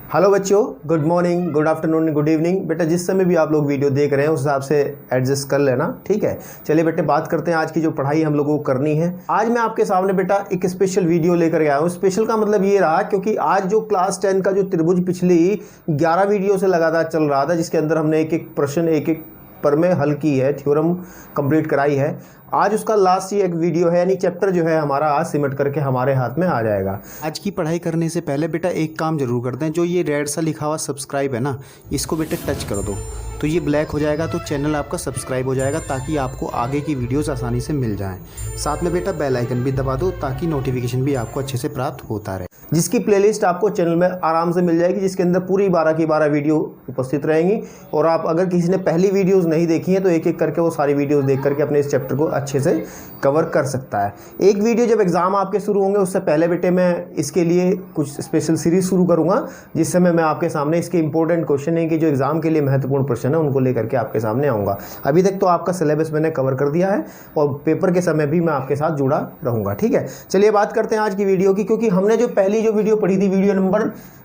Hello बच्चों, good morning, good afternoon, good evening. बेटा जिस समय भी आप लोग वीडियो देख रहे हैं उस हिसाब से एडजस्ट कर लेना, ठीक है। चलिए बेटे बात करते हैं आज की जो पढ़ाई हम लोगों को करनी है। आज मैं आपके सामने बेटा एक स्पेशल वीडियो लेकर आया हूँ। स्पेशल का मतलब ये रहा क्योंकि आज जो क्लास 10 का जो त्रिभुज पिछली 11 वीडियो से लगातार चल रहा था, जिसके अंदर हमने एक एक प्रश्न एक एक पर में हल की है, थ्योरम कंप्लीट कराई है। आज उसका लास्ट ही एक वीडियो है, यानी चैप्टर जो है हमारा आज सिमट करके हमारे हाथ में आ जाएगा। आज की पढ़ाई करने से पहले बेटा एक काम जरूर करते हैं, जो ये रेड सा लिखा हुआ सब्सक्राइब है ना, इसको बेटा टच कर दो तो ये ब्लैक हो जाएगा, तो चैनल आपका सब्सक्राइब हो जाएगा ताकि आपको आगे की वीडियोस आसानी से मिल जाएं। साथ में बेटा बेल आइकन भी दबा दो ताकि नोटिफिकेशन भी आपको अच्छे से प्राप्त होता रहे, जिसकी प्लेलिस्ट आपको चैनल में आराम से मिल जाएगी, जिसके अंदर पूरी 12 की 12 वीडियो उपस्थित रहेंगी। और आप अगर किसी ने पहली वीडियोस नहीं देखी हैं तो एक एक करके वो सारी वीडियोस देख करके अपने इस चैप्टर को अच्छे से कवर कर सकता है। एक वीडियो जब एग्जाम आपके शुरू होंगे उससे पहले बेटे मैं इसके लिए कुछ स्पेशल सीरीज शुरू करूंगा, जिस समय मैं आपके सामने इसके इंपॉर्टेंट क्वेश्चन है कि जो एग्जाम के लिए महत्वपूर्ण प्रश्न है उनको लेकर के आपके सामने आऊँगा। अभी तक तो आपका सिलेबस मैंने कवर कर दिया है और पेपर के समय भी मैं आपके साथ जुड़ा रहूँगा, ठीक है। चलिए बात करते हैं आज की वीडियो की, क्योंकि हमने जो पहली जो वीडियो पढ़ी थी, वीडियो नंबर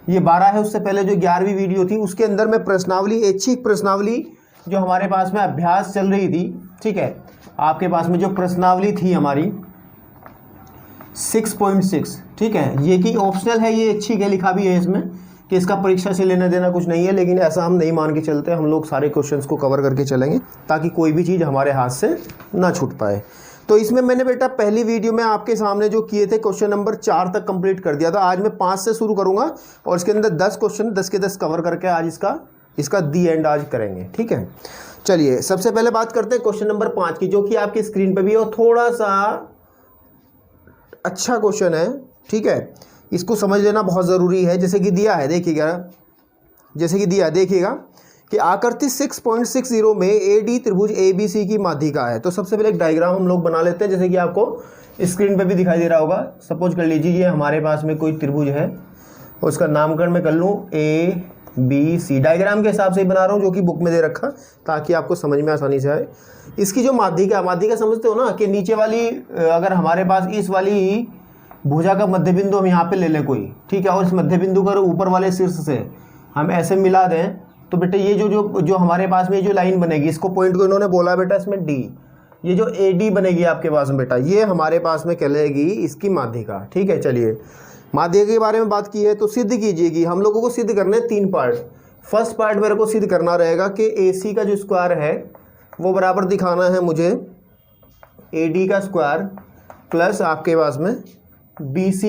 ये 12 है, उससे पहले जो 11वीं वीडियो थी उसके अंदर मैं प्रश्नावली, ऐच्छिक प्रश्नावली जो हमारे पास में अभ्यास चल रही थी, ठीक है, आपके पास में जो प्रश्नावली थी हमारी 6.6, ठीक है, ये कि ऑप्शनल है, ये ऐच्छिक है, लिखा भी है इसमें कि इसका परीक्षा से लेना देना कुछ नहीं है, लेकिन ऐसा हम नहीं मान के चलते, हम लोग सारे क्वेश्चंस को कवर करके चलेंगे ताकि कोई भी चीज़ हमारे हाथ से ना छूट पाए। तो इसमें मैंने बेटा पहली वीडियो में आपके सामने जो किए थे क्वेश्चन नंबर 4 तक कंप्लीट कर दिया था। आज मैं 5 से शुरू करूंगा और इसके अंदर 10 क्वेश्चन 10 के 10 कवर करके आज इसका दी एंड आज करेंगे, ठीक है। चलिए सबसे पहले बात करते हैं क्वेश्चन नंबर 5 की, जो कि आपकी स्क्रीन पे भी है और थोड़ा सा अच्छा क्वेश्चन है, ठीक है। इसको समझ लेना बहुत ज़रूरी है। जैसे कि दिया है, देखिएगा, जैसे कि दिया देखिएगा कि आकृति 6.60 में AD त्रिभुज ABC की माध्यिका है। तो सबसे पहले एक डायग्राम हम लोग बना लेते हैं, जैसे कि आपको स्क्रीन पे भी दिखाई दे रहा होगा। सपोज कर लीजिए ये हमारे पास में कोई त्रिभुज है और उसका नामकरण मैं कर लूँ ABC। डायग्राम के हिसाब से ही बना रहा हूँ जो कि बुक में दे रखा, ताकि आपको समझ में आसानी से आए। इसकी जो माध्यिका समझते हो ना, कि नीचे वाली अगर हमारे पास इस वाली भुजा का मध्य बिंदु हम यहाँ पे ले लें कोई, ठीक है, और इस मध्य बिंदु को ऊपर वाले शीर्ष से हम ऐसे मिला दें, तो बेटा ये जो हमारे पास में जो लाइन बनेगी, इसको पॉइंट को इन्होंने बोला बेटा इसमें D, ये जो AD बनेगी आपके पास में बेटा, ये हमारे पास में कहलाएगी इसकी माध्यिका, ठीक है। चलिए माध्यिका के बारे में बात की है तो सिद्ध कीजिएगी। हम लोगों को सिद्ध करने 3 पार्ट। फर्स्ट पार्ट मेरे को सिद्ध करना रहेगा कि AC का जो स्क्वायर है वो बराबर दिखाना है मुझे AD का स्क्वायर प्लस आपके पास में BC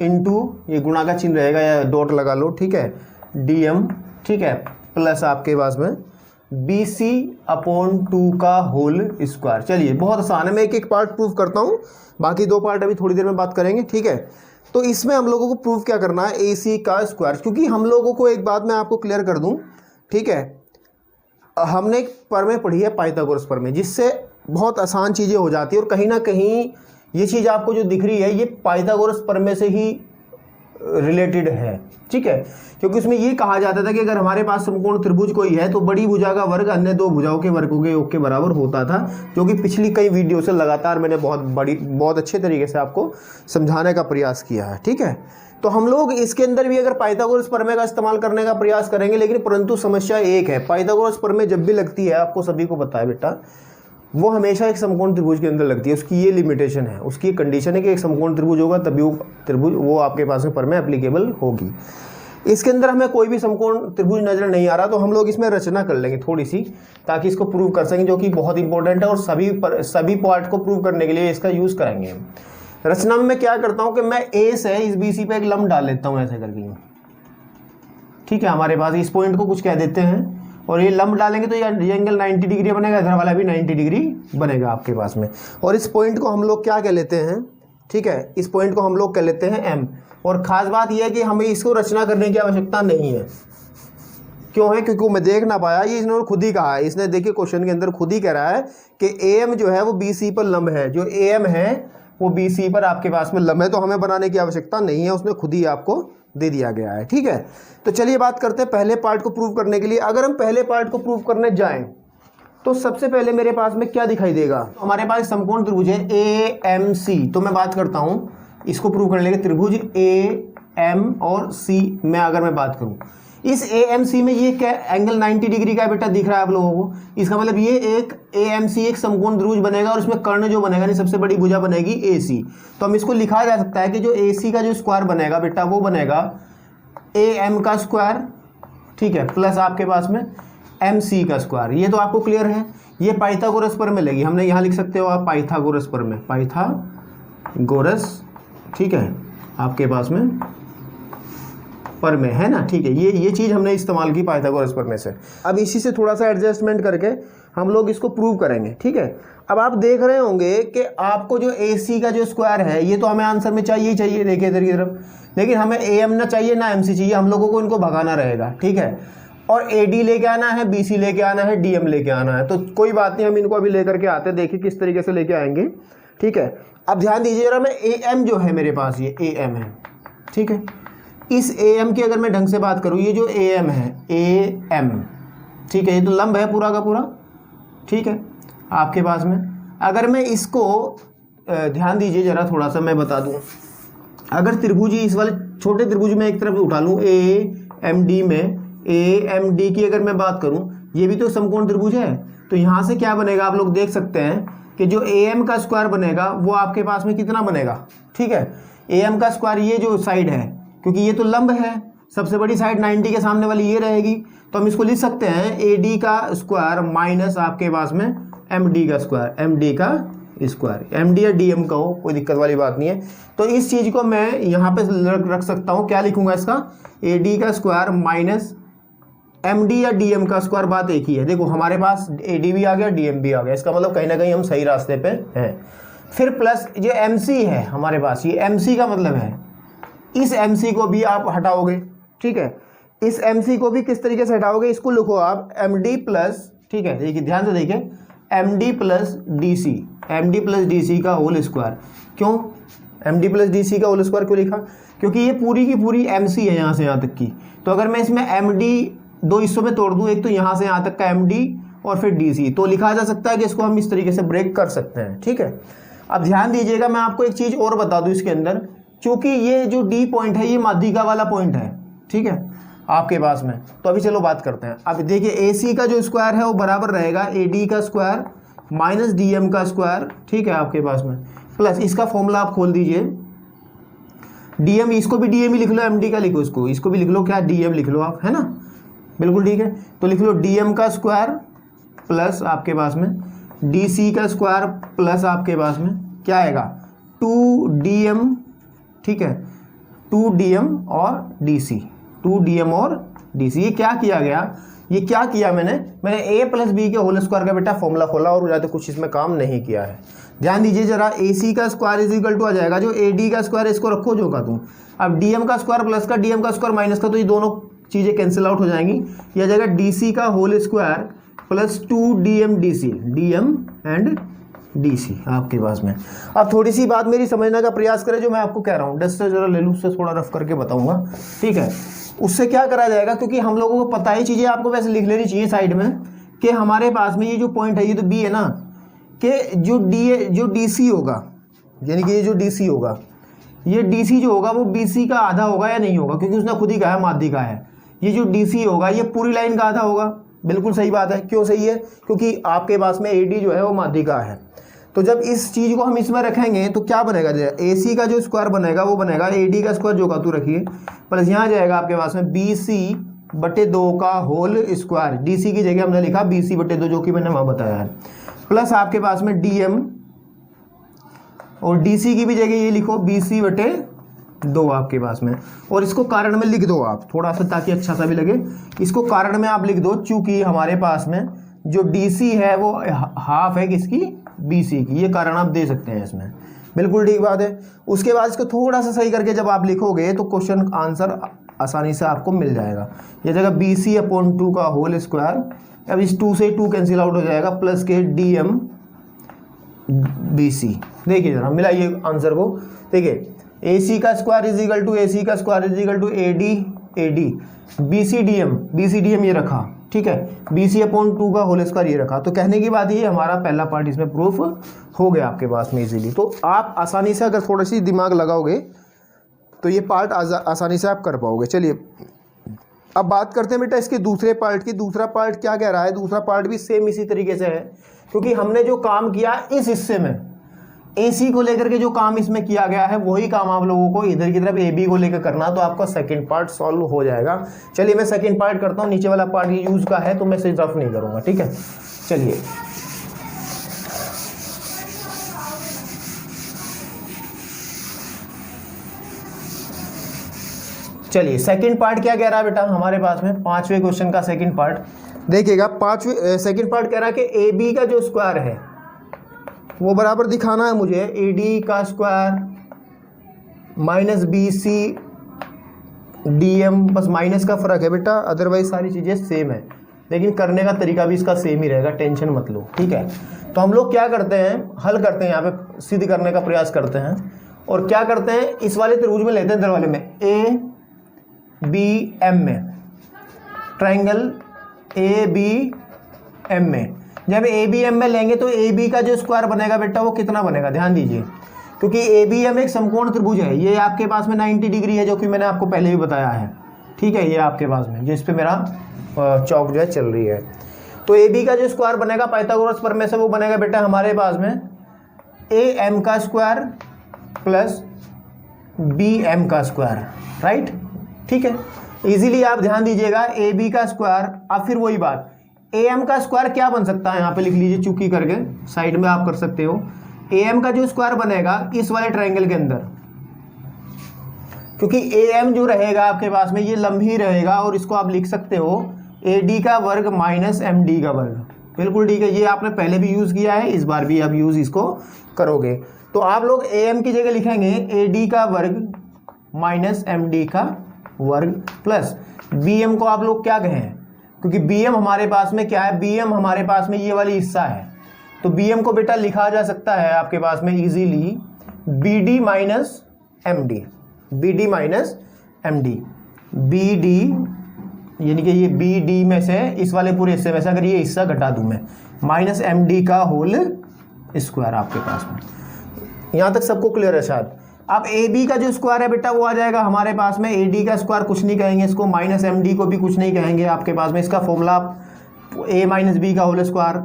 इंटू, ये गुणा का चिन्ह रहेगा या डॉट लगा लो, ठीक है, DM, ठीक है, प्लस आपके पास में BC/2 का होल स्क्वायर। चलिए बहुत आसान है, मैं एक एक पार्ट प्रूव करता हूँ, बाकी 2 पार्ट अभी थोड़ी देर में बात करेंगे, ठीक है। तो इसमें हम लोगों को प्रूव क्या करना है, AC का स्क्वायर। क्योंकि हम लोगों को एक बात मैं आपको क्लियर कर दूं, ठीक है, हमने एक प्रमेय पढ़ी है पाइथागोरस प्रमेय, जिससे बहुत आसान चीज़ें हो जाती है। और कहीं ना कहीं ये चीज़ आपको जो दिख रही है ये पाइथागोरस प्रमेय से ही रिलेटेड है, ठीक है। क्योंकि उसमें ये कहा जाता था कि अगर हमारे पास समकोण त्रिभुज कोई है तो बड़ी भुजा का वर्ग अन्य 2 भुजाओं के वर्गों के योग के बराबर होता था, जो कि पिछली कई वीडियो से लगातार मैंने बहुत अच्छे तरीके से आपको समझाने का प्रयास किया है, ठीक है। तो हम लोग इसके अंदर भी अगर पाइथागोरस प्रमेय का इस्तेमाल करने का प्रयास करेंगे, लेकिन परंतु समस्या एक है, पाइथागोरस प्रमेय जब भी लगती है, आपको सभी को पता है बेटा, वो हमेशा एक समकोण त्रिभुज के अंदर लगती है। उसकी ये लिमिटेशन है, उसकी कंडीशन है कि एक समकोण त्रिभुज होगा तभी वो त्रिभुज वो आपके पास में प्रमेय एप्लीकेबल होगी। इसके अंदर हमें कोई भी समकोण त्रिभुज नजर नहीं आ रहा, तो हम लोग इसमें रचना कर लेंगे थोड़ी सी, ताकि इसको प्रूव कर सकें, जो कि बहुत इंपॉर्टेंट है और सभी पार्ट को प्रूव करने के लिए इसका यूज करेंगे। रचना में मैं क्या करता हूँ कि मैं A से इस BC पे एक लंब डाल लेता हूँ ऐसे करके, ठीक है। हमारे पास इस पॉइंट को कुछ कह देते हैं और ये लंब डालेंगे तो ये एंगल 90 डिग्री बनेगा, इधर वाला भी 90 डिग्री बनेगा आपके पास में। और इस पॉइंट को हम लोग क्या कह लेते हैं, ठीक है, इस पॉइंट को हम लोग कह लेते हैं M। और ख़ास बात यह है कि हमें इसको रचना करने की आवश्यकता नहीं है। क्यों है? क्योंकि मैं देख ना पाया, ये इसने खुद ही कहा है, इसने देखिए क्वेश्चन के अंदर खुद ही कह रहा है कि AM जो है वो BC पर लंब है, जो AM है वो BC पर आपके पास में लंब है, तो हमें बनाने की आवश्यकता नहीं है, उसने खुद ही आपको दे दिया गया है, ठीक है। तो चलिए बात करते हैं पहले पार्ट को प्रूव करने के लिए। अगर हम पहले पार्ट को प्रूव करने जाएं तो सबसे पहले मेरे पास में क्या दिखाई देगा, हमारे पास समकोण त्रिभुज है AMC। तो मैं बात करता हूं इसको प्रूव करने के लिए, त्रिभुज एम और सी में अगर मैं बात करूं, इस ए एम सी में ये क्या एंगल 90 डिग्री का बेटा दिख रहा है आप लोगों को। इसका मतलब ये एक ए एम सी एक समकोण त्रिभुज बनेगा और उसमें कर्ण जो बनेगा, सबसे बड़ी भुजा बनेगी ए सी। तो हम इसको लिखा जा सकता है कि जो ए सी का जो स्क्वायर बनेगा बेटा वो बनेगा ए एम का स्क्वायर, ठीक है, प्लस आपके पास में एम सी का स्क्वायर। ये तो आपको क्लियर है। ये पाइथागोरस पर में लगी, हमने यहाँ लिख सकते हो आप पाइथागोरस पर में, पाइथागोरस, ठीक है, आपके पास में पर में है ना, ठीक है। ये चीज़ हमने इस्तेमाल की पाइथागोरस पर में से। अब इसी से थोड़ा सा एडजस्टमेंट करके हम लोग इसको प्रूव करेंगे, ठीक है। अब आप देख रहे होंगे कि आपको जो ए सी का जो स्क्वायर है ये तो हमें आंसर में चाहिए ही चाहिए, देखिए इधर की तरफ, लेकिन हमें ए एम ना चाहिए ना एम सी चाहिए, हम लोगों को इनको भगाना रहेगा, ठीक है। और ए डी लेके आना है, बी सी लेके आना है, डी एम लेके आना है। तो कोई बात नहीं, हम इनको अभी लेकर के आते हैं, देखिए किस तरीके से लेके आएंगे, ठीक है। अब ध्यान दीजिए जरा, मैं ए एम जो है मेरे पास ये ए एम है, ठीक है। इस ए एम की अगर मैं ढंग से बात करूँ, ये जो ए एम है ए एम, ठीक है, ये तो लंब है पूरा का पूरा, ठीक है, आपके पास में। अगर मैं इसको ध्यान दीजिए जरा थोड़ा सा मैं बता दूं, अगर त्रिभुजी इस वाले छोटे त्रिभुज में एक तरफ उठा लूँ ए एम डी में, ए एम डी की अगर मैं बात करूं, ये भी तो समकोण त्रिभुज है। तो यहाँ से क्या बनेगा आप लोग देख सकते हैं कि जो ए एम का स्क्वायर बनेगा वो आपके पास में कितना बनेगा, ठीक है। ए एम का स्क्वायर ये जो साइड है, क्योंकि ये तो लंब है, सबसे बड़ी साइड 90 के सामने वाली ये रहेगी, तो हम इसको लिख सकते हैं ए डी का स्क्वायर माइनस आपके पास में एम डी का स्क्वायर, एम डी का स्क्वायर, एम डी या डी एम का हो, कोई दिक्कत वाली बात नहीं है। तो इस चीज़ को मैं यहाँ पे रख सकता हूँ, क्या लिखूंगा इसका, ए डी का स्क्वायर माइनस एम डी या डी एम का स्क्वायर, बात एक ही है। देखो हमारे पास ए डी भी आ गया, डी एम भी आ गया, इसका मतलब कहीं ना कहीं हम सही रास्ते पे हैं। फिर प्लस जो एम सी है हमारे पास, ये एम सी का मतलब है इस एम सी को भी आप हटाओगे, ठीक है। इस एम सी को भी किस तरीके से हटाओगे, इसको लिखो आप एम डी प्लस, ठीक है, देखिए ध्यान से देखिए, M D plus D C, M D plus D C का होल स्क्वायर। क्यों M D plus D C का होल स्क्वायर क्यों लिखा, क्योंकि ये पूरी की पूरी एम सी है यहाँ से यहाँ तक की। तो अगर मैं इसमें एम डी दो हिस्सों में तोड़ दूँ, एक तो यहाँ से यहाँ तक का एम डी और फिर डी सी, तो लिखा जा सकता है कि इसको हम इस तरीके से ब्रेक कर सकते हैं, ठीक है। अब ध्यान दीजिएगा, मैं आपको एक चीज़ और बता दूँ इसके अंदर, क्योंकि ये जो डी पॉइंट है ये माध्यिका वाला पॉइंट है, ठीक है, आपके पास में। तो अभी चलो बात करते हैं। अब देखिए ए सी का जो स्क्वायर है वो बराबर रहेगा ए डी का स्क्वायर माइनस डी एम का स्क्वायर, ठीक है, आपके पास में, प्लस इसका फॉर्मूला आप खोल दीजिए, डी एम, इसको भी डी एम ही लिख लो, एम डी का लिखो, इसको भी लिख लो, क्या डी एम लिख लो आप, है ना, बिल्कुल ठीक है। तो लिख लो डी एम का स्क्वायर प्लस आपके पास में डी सी का स्क्वायर प्लस आपके पास में क्या आएगा 2dm, ठीक है, 2dm और dc, 2dm और dc। ये क्या किया गया, ये क्या किया मैंने a प्लस बी के होल स्क्वायर का बेटा फॉर्मूला खोला और ज़्यादा कुछ इसमें काम नहीं किया है। ध्यान दीजिए जरा, AC का स्क्वायर इज इक्वल टू आ जाएगा जो AD का स्क्वायर, इसको रखो जो का तुम, अब DM का स्क्वायर प्लस का DM का स्क्वायर माइनस का, तो ये दोनों चीज़ें कैंसिल आउट हो जाएंगी। ये आ जाएगा DC का whole square plus 2dm DC, DM and DC आपके पास में। अब थोड़ी सी बात मेरी समझने का प्रयास करें जो मैं आपको कह रहा हूँ, डस्टर जरा ले लूँ, उससे थोड़ा रफ करके बताऊँगा, ठीक है। उससे क्या करा जाएगा, क्योंकि हम लोगों को पता ही चीज़ें आपको वैसे लिख लेनी चाहिए साइड में, कि हमारे पास में ये जो पॉइंट है, ये तो B है ना, कि जो DC होगा, यानी कि ये जो DC होगा, ये DC जो होगा वो BC का आधा होगा या नहीं होगा, क्योंकि उसने खुद ही कहा है माध्यिका है। ये जो DC होगा ये पूरी लाइन का आधा होगा, बिल्कुल सही बात है। क्यों सही है, क्योंकि आपके पास में AD जो है वो माध्यिका है। तो जब इस चीज़ को हम इसमें रखेंगे तो क्या बनेगा, AC का जो स्क्वायर बनेगा वो बनेगा AD का स्क्वायर जो का तू रखिए, प्लस यहाँ जाएगा आपके पास में BC/2 का होल स्क्वायर, DC की जगह हमने लिखा BC/2 जो कि मैंने वहाँ बताया है, प्लस आपके पास में DM, और DC की भी जगह ये लिखो BC/2 आपके पास में, और इसको कारण में लिख दो आप थोड़ा सा ताकि अच्छा सा भी लगे। इसको कारण में आप लिख दो चूँकि हमारे पास में जो DC है वो हाफ है किसकी, BC की, ये कारण आप दे सकते हैं इसमें, बिल्कुल ठीक बात है। उसके बाद इसको थोड़ा सा सही करके जब आप लिखोगे तो क्वेश्चन आंसर आसानी से आपको मिल जाएगा। ये जगह BC/2 का होल स्क्वायर, अब इस 2 से 2 कैंसिल आउट हो जाएगा, प्लस के DM BC। देखिए जरा मिलाइए आंसर को, देखिए AC का square is equal to AC का square is equal to AD BC/DM ये रखा, ठीक है, BC/2 का होल स्क्वायर ये रखा। तो कहने की बात ये हमारा पहला पार्ट इसमें प्रूफ हो गया आपके पास में इजीली। तो आप आसानी से अगर थोड़ी सी दिमाग लगाओगे तो ये पार्ट आसानी से आप कर पाओगे। चलिए अब बात करते हैं बेटा इसके दूसरे पार्ट की। दूसरा पार्ट क्या कह रहा है? दूसरा पार्ट भी सेम इसी तरीके से है, क्योंकि हमने जो काम किया इस हिस्से में AC को लेकर के जो काम इसमें किया गया है वही काम आप लोगों को इधर की तरफ AB को लेकर करना, तो आपका सेकंड पार्ट सॉल्व हो जाएगा। चलिए मैं सेकंड पार्ट करता हूँ, नीचे वाला पार्ट ये यूज का है तो मैं सिर्फ नहीं करूँगा, ठीक है। चलिए चलिए सेकंड पार्ट क्या कह रहा है बेटा हमारे पास में, 5वें क्वेश्चन का सेकंड पार्ट देखिएगा। 5वें सेकंड पार्ट कह रहा है कि AB का जो स्क्वायर है वो बराबर दिखाना है मुझे AD का स्क्वायर माइनस BC DM, बस माइनस का फर्क है बेटा, अदरवाइज सारी चीज़ें सेम है, लेकिन करने का तरीका भी इसका सेम ही रहेगा, टेंशन मत लो, ठीक है। तो हम लोग क्या करते हैं, हल करते हैं, यहाँ पे सिद्ध करने का प्रयास करते हैं। और क्या करते हैं, इस वाले त्रिभुज में लेते हैं, इधर वाले में ABM में, ट्रायंगल ABM में, जब ABM में लेंगे तो AB का जो स्क्वायर बनेगा बेटा वो कितना बनेगा, ध्यान दीजिए, क्योंकि ABM एक समकोण त्रिभुज है। ये आपके पास में 90 डिग्री है, जो कि मैंने आपको पहले भी बताया है, ठीक है। ये आपके पास में जिस पे मेरा चौक जो है चल रही है, तो AB का जो स्क्वायर बनेगा पाइथागोरस प्रमेय से वो बनेगा बेटा हमारे पास में AM का स्क्वायर प्लस BM का स्क्वायर, राइट, ठीक है। इजीली आप ध्यान दीजिएगा, AB का स्क्वायर, अब फिर वही बात, AM का स्क्वायर क्या बन सकता है, यहाँ पे लिख लीजिए चुकी करके, साइड में आप कर सकते हो। AM का जो स्क्वायर बनेगा इस वाले ट्रायंगल के अंदर, क्योंकि AM जो रहेगा आपके पास में ये लंबी रहेगा, और इसको आप लिख सकते हो AD का वर्ग माइनस MD का वर्ग, बिल्कुल ठीक है। ये आपने पहले भी यूज़ किया है, इस बार भी आप यूज़ इसको करोगे। तो आप लोग AM की जगह लिखेंगे AD का वर्ग माइनस MD का वर्ग प्लस BM को आप लोग क्या कहें, क्योंकि BM हमारे पास में क्या है, BM हमारे पास में ये वाली हिस्सा है, तो BM को बेटा लिखा जा सकता है आपके पास में easily BD minus MD, BD minus MD, BD यानी कि ये BD में से इस वाले पूरे हिस्से में से अगर ये हिस्सा घटा दूं मैं, माइनस MD का होल स्क्वायर आपके पास में। यहाँ तक सबको क्लियर है शायद। अब AB का जो स्क्वायर है बेटा वो आ जाएगा हमारे पास में, AD का स्क्वायर कुछ नहीं कहेंगे इसको, माइनस MD को भी कुछ नहीं कहेंगे आपके पास में। इसका फॉर्मूला A माइनस B का होल स्क्वायर,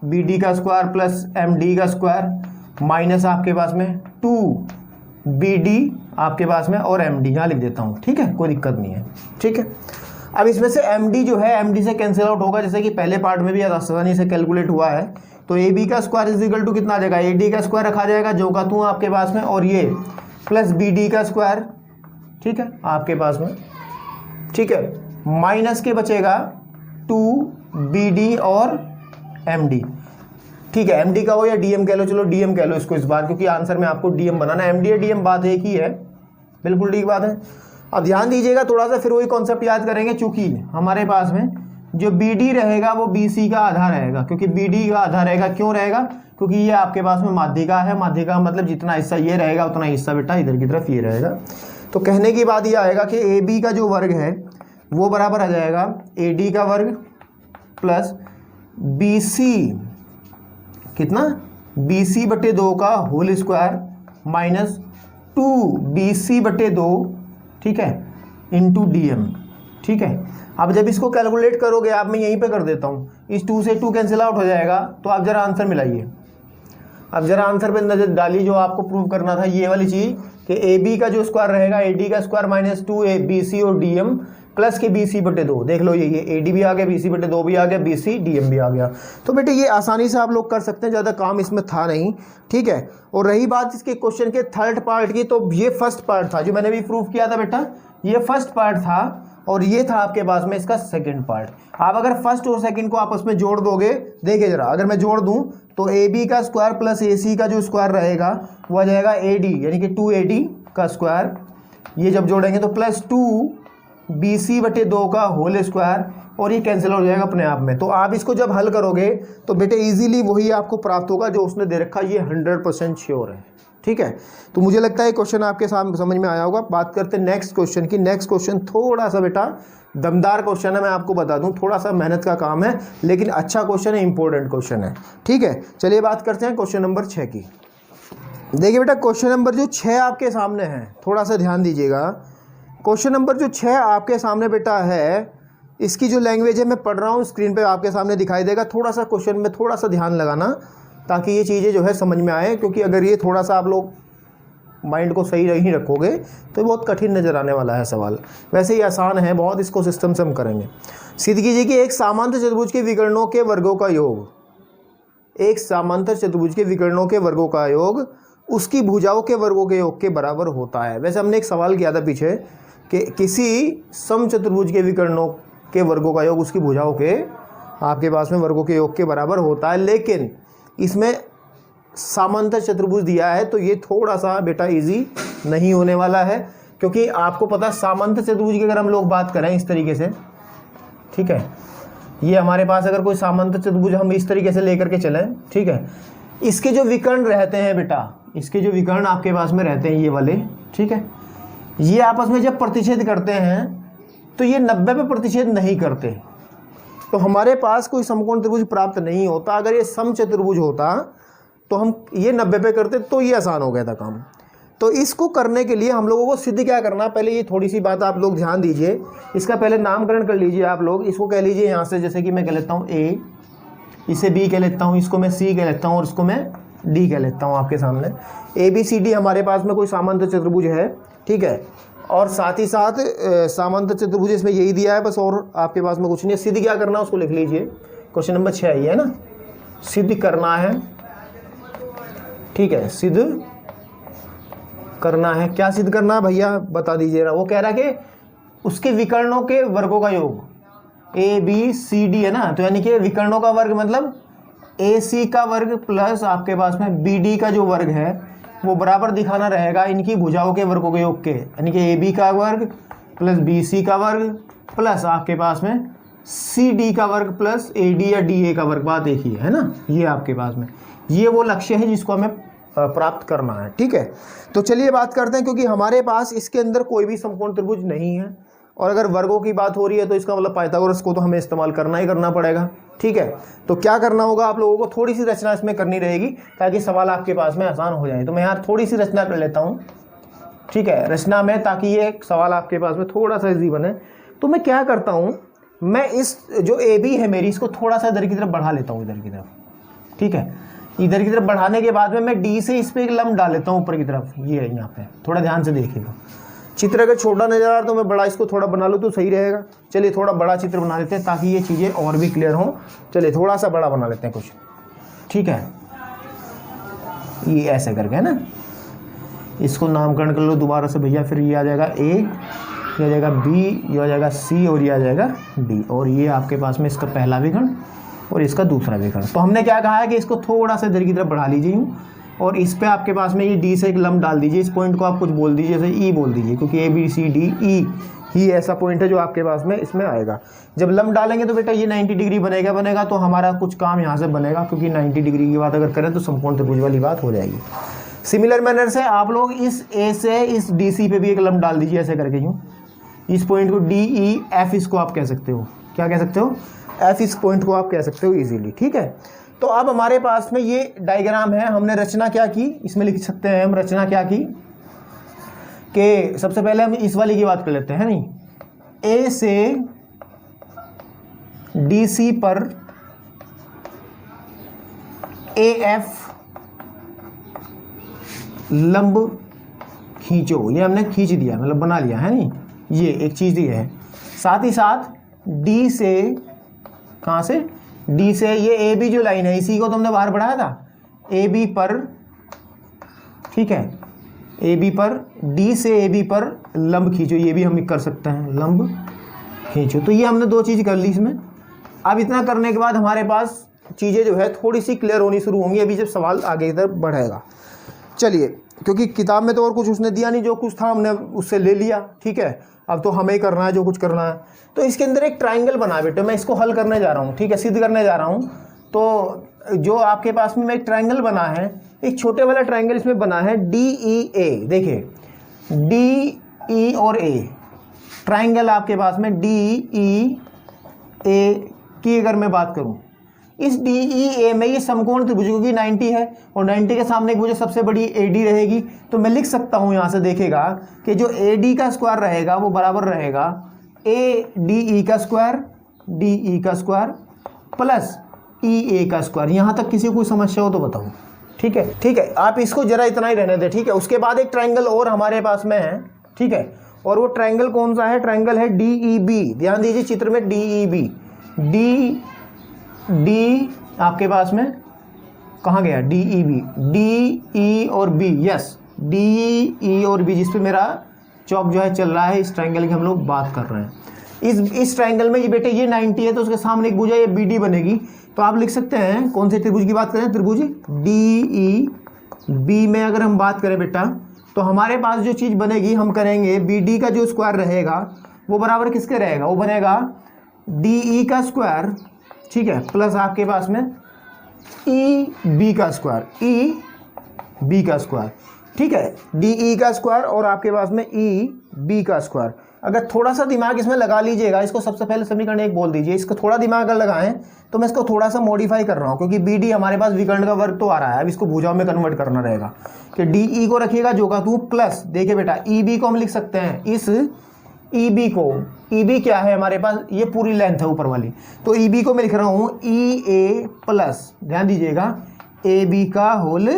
BD का स्क्वायर प्लस MD का स्क्वायर माइनस आपके पास में 2BD आपके पास में, और MD यहाँ लिख देता हूँ, ठीक है, कोई दिक्कत नहीं है, ठीक है। अब इसमें से MD जो है MD से कैंसिल आउट होगा, जैसे कि पहले पार्ट में भी आसानी से कैलकुलेट हुआ है। तो AB का स्क्वायर इज इक्वल टू कितना आ जाएगा, AD का स्क्वायर रखा जाएगा जो का तू आपके पास में, और ये प्लस BD का स्क्वायर, ठीक है, आपके पास में, ठीक है, माइनस के बचेगा 2BD और MD, ठीक है। MD का हो या DM कह लो, चलो DM कह लो इसको इस बार, क्योंकि आंसर में आपको DM बनाना है, MD या DM बात एक ही है, बिल्कुल ठीक बात है। अब ध्यान दीजिएगा थोड़ा सा, फिर वही कॉन्सेप्ट याद करेंगे, चूंकि हमारे पास में जो BD रहेगा वो BC का आधा रहेगा, क्योंकि BD का आधा रहेगा, क्यों रहेगा, क्योंकि ये आपके पास में माध्यिका है, माध्यिका मतलब जितना हिस्सा ये रहेगा उतना हिस्सा बेटा इधर की तरफ ये रहेगा। तो कहने की बात ये आएगा कि AB का जो वर्ग है वो बराबर आ जाएगा AD का वर्ग प्लस BC, कितना, BC बटे 2 का होल स्क्वायर माइनस 2BC बटे 2, ठीक है, इंटू DM, ठीक है। अब जब इसको कैलकुलेट करोगे आप, मैं यहीं पे कर देता हूँ, इस 2 से 2 कैंसिल आउट हो जाएगा, तो आप जरा आंसर मिलाइए। अब जरा आंसर पे नजर डालिए, जो आपको प्रूव करना था ये वाली चीज़ कि AB का जो स्क्वायर रहेगा AD का स्क्वायर माइनस 2BC और DM प्लस के BC बटे 2, देख लो ये AD भी आ गया, BC बटे 2 भी आ गया, BC DM भी आ गया। तो बेटे ये आसानी से आप लोग कर सकते हैं, ज़्यादा काम इसमें था नहीं, ठीक है। और रही बात इसके क्वेश्चन के थर्ड पार्ट की, तो ये फर्स्ट पार्ट था जो मैंने भी प्रूव किया था बेटा, ये फर्स्ट पार्ट था, और ये था आपके पास में इसका सेकंड पार्ट। आप अगर फर्स्ट और सेकंड को आपस में जोड़ दोगे, देखिए जरा, अगर मैं जोड़ दूं तो AB का स्क्वायर प्लस AC का जो स्क्वायर रहेगा वो आ जाएगा AD, यानी कि 2AD का स्क्वायर, ये जब जोड़ेंगे तो प्लस 2BC बटे 2 का होल स्क्वायर, और ये कैंसिल हो जाएगा अपने आप में। तो आप इसको जब हल करोगे तो बेटे इजीली वही आपको प्राप्त होगा जो उसने दे रखा, ये 100% श्योर है, ठीक है। तो मुझे लगता है क्वेश्चन आपके सामने समझ में आया होगा। बात करते हैं नेक्स्ट क्वेश्चन की। नेक्स्ट क्वेश्चन थोड़ा सा बेटा दमदार क्वेश्चन है, मैं आपको बता दूं, थोड़ा सा मेहनत का काम है, लेकिन अच्छा क्वेश्चन है, इंपॉर्टेंट क्वेश्चन है, ठीक है। चलिए बात करते हैं क्वेश्चन नंबर 6 की। देखिए बेटा क्वेश्चन नंबर जो 6 आपके सामने है, थोड़ा सा ध्यान दीजिएगा। क्वेश्चन नंबर जो 6 आपके सामने बेटा है, इसकी जो लैंग्वेज है मैं पढ़ रहा हूँ, स्क्रीन पे आपके सामने दिखाई देगा। थोड़ा सा क्वेश्चन में थोड़ा सा ध्यान लगाना ताकि ये चीज़ें जो है समझ में आए, क्योंकि अगर ये थोड़ा सा आप लोग माइंड को सही नहीं रखोगे तो बहुत कठिन नज़र आने वाला है सवाल। वैसे ही आसान है बहुत, इसको सिस्टम से हम करेंगे। सिद्ध कीजिए कि एक समांतर चतुर्भुज के विकर्णों के वर्गों का योग, एक समांतर चतुर्भुज के विकर्णों के वर्गों का योग उसकी भुजाओं के वर्गों के योग के बराबर होता है। वैसे हमने एक सवाल किया था पीछे कि किसी समचतुर्भुज के विकर्णों के वर्गों का योग उसकी भुजाओं के आपके पास में वर्गों के योग के बराबर होता है, लेकिन इसमें समांतर चतुर्भुज दिया है तो ये थोड़ा सा बेटा इजी नहीं होने वाला है, क्योंकि आपको पता है समांतर चतुर्भुज की अगर हम लोग बात करें इस तरीके से, ठीक है, ये हमारे पास अगर कोई समांतर चतुर्भुज हम इस तरीके से लेकर के चलें, ठीक है, इसके जो विकर्ण रहते हैं बेटा, इसके जो विकर्ण आपके पास में रहते हैं ये वाले, ठीक है, ये आपस में जब प्रतिच्छेद करते हैं तो ये 90 पे प्रतिच्छेद नहीं करते, तो हमारे पास कोई समकोण त्रिभुज प्राप्त नहीं होता। अगर ये समचतुर्भुज होता तो हम ये 90 पे करते तो ये आसान हो गया था काम। तो इसको करने के लिए हम लोगों को सिद्ध क्या करना, पहले ये थोड़ी सी बात आप लोग ध्यान दीजिए, इसका पहले नामकरण कर लीजिए आप लोग। इसको कह लीजिए यहाँ से, जैसे कि मैं कह लेता हूँ ए, इसे बी कह लेता हूँ, इसको मैं सी कह लेता हूँ और इसको मैं डी कह लेता हूँ आपके सामने। ए बी सी डी हमारे पास में कोई समांतर चतुर्भुज है, ठीक है, और साथ ही साथ समांतर चतुर्भुज इसमें यही दिया है बस, और आपके पास में कुछ नहीं है। सिद्ध क्या करना है उसको लिख लीजिए, क्वेश्चन नंबर 6 ये है ना, सिद्ध करना है, ठीक है, सिद्ध करना है। क्या सिद्ध करना है भैया बता दीजिए ना। वो कह रहा है कि उसके विकर्णों के वर्गों का योग ए बी सी डी है ना, तो यानी कि विकर्णों का वर्ग मतलब ए सी का वर्ग प्लस आपके पास में बी डी का जो वर्ग है वो बराबर दिखाना रहेगा इनकी भुजाओं के वर्गों के योग के, यानी कि ए बी का वर्ग प्लस बी सी का वर्ग प्लस आपके पास में सी डी का वर्ग प्लस ए डी या डी ए का वर्ग। बात एक ही है ना, ये आपके पास में ये वो लक्ष्य है जिसको हमें प्राप्त करना है, ठीक है। तो चलिए बात करते हैं, क्योंकि हमारे पास इसके अंदर कोई भी समकोण त्रिभुज नहीं है, और अगर वर्गों की बात हो रही है तो इसका मतलब पाइथागोरस को तो हमें इस्तेमाल करना ही करना पड़ेगा, ठीक है। तो क्या करना होगा आप लोगों को, थोड़ी सी रचना इसमें करनी रहेगी ताकि सवाल आपके पास में आसान हो जाए। तो मैं यहाँ थोड़ी सी रचना कर लेता हूँ, ठीक है, रचना में, ताकि ये सवाल आपके पास में थोड़ा सा इजी बने। तो मैं क्या करता हूँ, मैं इस जो ए बी है मेरी, इसको थोड़ा सा इधर की तरफ बढ़ा लेता हूँ, इधर की तरफ, ठीक है। इधर की तरफ बढ़ाने के बाद में मैं डी से इस पर एक लंब डाल लेता हूँ ऊपर की तरफ, ये है यहाँ पे, थोड़ा ध्यान से देखिएगा। चित्र अगर छोटा नजर आ रहा है तो मैं बड़ा इसको थोड़ा बना लूँ तो सही रहेगा। चलिए थोड़ा बड़ा चित्र बना लेते हैं ताकि ये चीज़ें और भी क्लियर हों। चलिए थोड़ा सा बड़ा बना लेते हैं कुछ, ठीक है, ये ऐसे करके है ना। इसको नामकरण कर लो दोबारा से भैया, फिर ये आ जाएगा ए, ये आ जाएगा बी, ये आ जाएगा सी और ये आ जाएगा डी, और ये आपके पास में इसका पहला विकर्ण और इसका दूसरा विकर्ण। तो हमने क्या कहा है कि इसको थोड़ा सा इधर की तरफ बढ़ा लीजिए और इस पे आपके पास में ये डी से एक लंब डाल दीजिए। इस पॉइंट को आप कुछ बोल दीजिए, जैसे ई बोल दीजिए, क्योंकि A B C D E ही ऐसा पॉइंट है जो आपके पास में इसमें आएगा। जब लंब डालेंगे तो बेटा ये 90 डिग्री बनेगा, तो हमारा कुछ काम यहाँ से बनेगा, क्योंकि 90 डिग्री की बात अगर करें तो समकोण त्रिभुज वाली बात हो जाएगी। सिमिलर मैनर से आप लोग इस ए से इस डी सी पे भी एक लंब डाल दीजिए, ऐसे करके यूँ। इस पॉइंट को डी ई एफ इसको आप कह सकते हो, क्या कह सकते हो, एफ इस पॉइंट को आप कह सकते हो इजीली, ठीक है। तो अब हमारे पास में ये डायग्राम है, हमने रचना क्या की, इसमें लिख सकते हैं हम रचना क्या की, कि सबसे पहले हम इस वाली की बात कर लेते हैं, नहीं, ए से डी सी पर ए एफ लंब खींचो, ये हमने खींच दिया, मतलब बना लिया है, नहीं, ये एक चीज़ दी है। साथ ही साथ डी से, कहाँ से, डी से ये ए बी जो लाइन है इसी को तो हमने बाहर बढ़ाया था, ए बी पर, ठीक है, ए बी पर, डी से ए बी पर लंब खींचो, ये भी हम कर सकते हैं, लंब खींचो। तो ये हमने दो चीज़ कर ली इसमें। अब इतना करने के बाद हमारे पास चीज़ें जो है थोड़ी सी क्लियर होनी शुरू होंगी अभी जब सवाल आगे की तरफ बढ़ेगा। चलिए, क्योंकि किताब में तो और कुछ उसने दिया नहीं, जो कुछ था हमने उससे ले लिया, ठीक है। अब तो हमें करना है जो कुछ करना है। तो इसके अंदर एक ट्राइंगल बना बेटे, मैं इसको हल करने जा रहा हूँ, ठीक है, सिद्ध करने जा रहा हूँ। तो जो आपके पास में एक ट्राइंगल बना है, एक छोटे वाला ट्राइंगल इसमें बना है डी ई ए, देखिए डी ई और ए ट्राइंगल आपके पास में डी ई ए की अगर मैं बात करूँ, इस डी ई ए में ये समकोण त्रिभुज क्योंकि 90 है और 90 के सामने एक भुज सबसे बड़ी ए डी रहेगी, तो मैं लिख सकता हूँ यहाँ से देखिएगा कि जो ए डी का स्क्वायर रहेगा वो बराबर रहेगा ए डी ई का स्क्वायर प्लस ई ए का स्क्वायर। यहाँ तक किसी को कोई समस्या हो तो बताओ। ठीक है, ठीक है, आप इसको जरा इतना ही रहने दें। ठीक है, उसके बाद एक ट्रायंगल और हमारे पास में है। ठीक है, और वो ट्रायंगल कौन सा है? ट्रायंगल है डी ई बी। ध्यान दीजिए चित्र में डी ई बी, डी आपके पास में कहाँ गया? D E B, D E और बी, यस डी ई और बी, जिस पे मेरा चौक जो है चल रहा है, इस ट्रायंगल की हम लोग बात कर रहे हैं। इस ट्रायंगल में ये बेटे ये 90 है तो उसके सामने एक भुजा ये बी डी बनेगी, तो आप लिख सकते हैं कौन से त्रिभुज की बात करें? त्रिभुज डी ई बी में अगर हम बात करें बेटा तो हमारे पास जो चीज़ बनेगी हम करेंगे बी डी का जो स्क्वायर रहेगा वो बराबर किसके रहेगा? वो बनेगा डी ई का स्क्वायर, ठीक है, प्लस आपके पास में ई बी का स्क्वायर, ई बी का स्क्वायर। ठीक है, डी ई का स्क्वायर और आपके पास में ई बी का स्क्वायर। अगर थोड़ा सा दिमाग इसमें लगा लीजिएगा, इसको सबसे पहले समीकरण एक बोल दीजिए, इसको थोड़ा दिमाग अगर लगाएं तो मैं इसको थोड़ा सा मॉडिफाई कर रहा हूँ क्योंकि बी डी हमारे पास विकर्ण का वर्ग तो आ रहा है, अब इसको भुजाओं में कन्वर्ट करना रहेगा कि डी ई को रखिएगा जो का तू प्लस, देखिए बेटा ई बी को हम लिख सकते हैं, इस ई बी को, ई बी क्या है हमारे पास? ये पूरी लेंथ है ऊपर वाली, तो ई बी को मैं लिख रहा हूँ ई ए प्लस, ध्यान दीजिएगा, ए बी का होल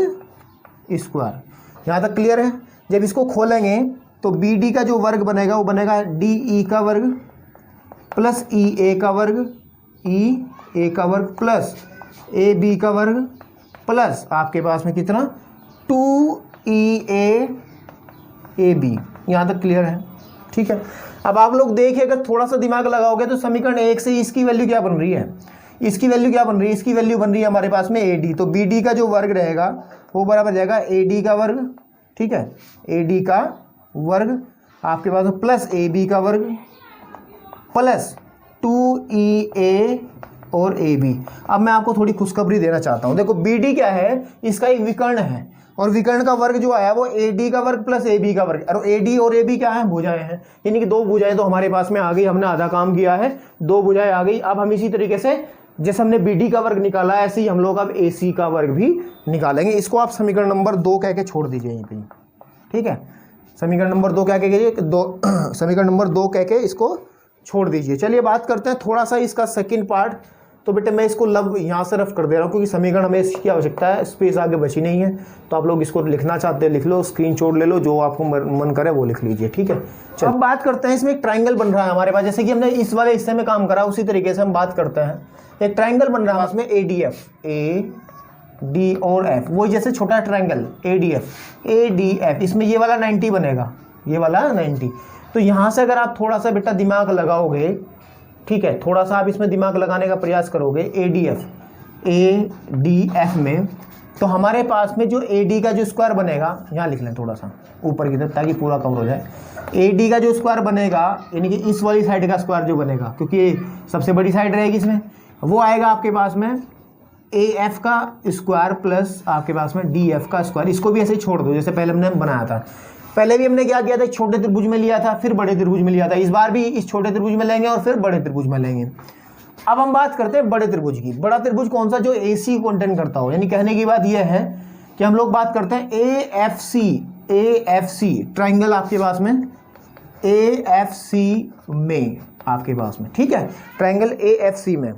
स्क्वायर। यहाँ तक क्लियर है? जब इसको खोलेंगे तो बी डी का जो वर्ग बनेगा वो बनेगा डी ई का वर्ग प्लस ई ए का वर्ग, ई ए का वर्ग प्लस ए बी का वर्ग प्लस आपके पास में कितना? 2EA AB। यहाँ तक क्लियर है? ठीक है, अब आप लोग देखिए अगर थोड़ा सा दिमाग लगाओगे तो समीकरण एक से इसकी वैल्यू क्या बन रही है? इसकी वैल्यू क्या बन रही है? इसकी वैल्यू बन रही है हमारे पास में AD, तो BD का जो वर्ग रहेगा वो बराबर जाएगा AD का वर्ग, ठीक है, AD का वर्ग आपके पास में प्लस AB का वर्ग प्लस 2EA और AB। अब मैं आपको थोड़ी खुशखबरी देना चाहता हूँ, देखो BD क्या है? इसका एक विकर्ण है और विकर्ण का वर्ग जो आया वो AD का वर्ग प्लस AB का वर्ग, और AD और AB क्या है? भुजाएं हैं, यानी कि दो भुजाएं तो हमारे पास में आ गई, हमने आधा काम किया है, दो भुजाएं आ गई। अब हम इसी तरीके से जैसे हमने BD का वर्ग निकाला ऐसे ही हम लोग अब AC का वर्ग भी निकालेंगे। इसको आप समीकरण नंबर 2 कह के छोड़ दीजिए यहीं पर, ठीक है, समीकरण नंबर 2 क्या कह के समीकरण नंबर 2 कह के इसको छोड़ दीजिए। चलिए बात करते हैं थोड़ा सा इसका सेकंड पार्ट। तो बेटे मैं इसको यहाँ से रफ कर दे रहा हूँ क्योंकि समीकरण हमें इसकी आवश्यकता है, स्पेस आगे बची नहीं है, तो आप लोग इसको लिखना चाहते हैं लिख लो, स्क्रीनशॉट ले लो, जो आपको मन करे वो लिख लीजिए। ठीक है, चलो अब बात करते हैं, इसमें एक ट्राइंगल बन रहा है हमारे पास, जैसे कि हमने इस वाले हिस्से में काम करा उसी तरीके से हम बात करते हैं। एक ट्राइंगल बन रहा है इसमें ADF, AD और F, वही जैसे छोटा ट्राइंगल ADF, इसमें ये वाला 90 बनेगा, ये वाला 90। तो यहाँ से अगर आप थोड़ा सा बेटा दिमाग लगाओगे, ठीक है, थोड़ा सा आप इसमें दिमाग लगाने का प्रयास करोगे ADF में, तो हमारे पास में जो AD का जो स्क्वायर बनेगा, यहाँ लिख लें थोड़ा सा ऊपर की तरफ ताकि पूरा कवर हो जाए। AD का जो स्क्वायर बनेगा यानी कि इस वाली साइड का स्क्वायर जो बनेगा, क्योंकि ये सबसे बड़ी साइड रहेगी इसमें, वो आएगा आपके पास में AF का स्क्वायर प्लस आपके पास में DF का स्क्वायर। इसको भी ऐसे ही छोड़ दो जैसे पहले हमने बनाया था। पहले भी हमने क्या किया था? छोटे त्रिभुज में लिया था, फिर बड़े त्रिभुज में लिया था, इस बार भी इस छोटे त्रिभुज में लेंगे और फिर बड़े त्रिभुज में लेंगे। अब हम बात करते हैं बड़े त्रिभुज की। बड़ा त्रिभुज कौन सा? जो AC कंटेंट करता हो, यानी कहने की बात यह है कि हम लोग बात करते हैं AFC ट्राइंगल आपके पास में AFC में आपके पास में, ठीक है, ट्राइंगल AFC में।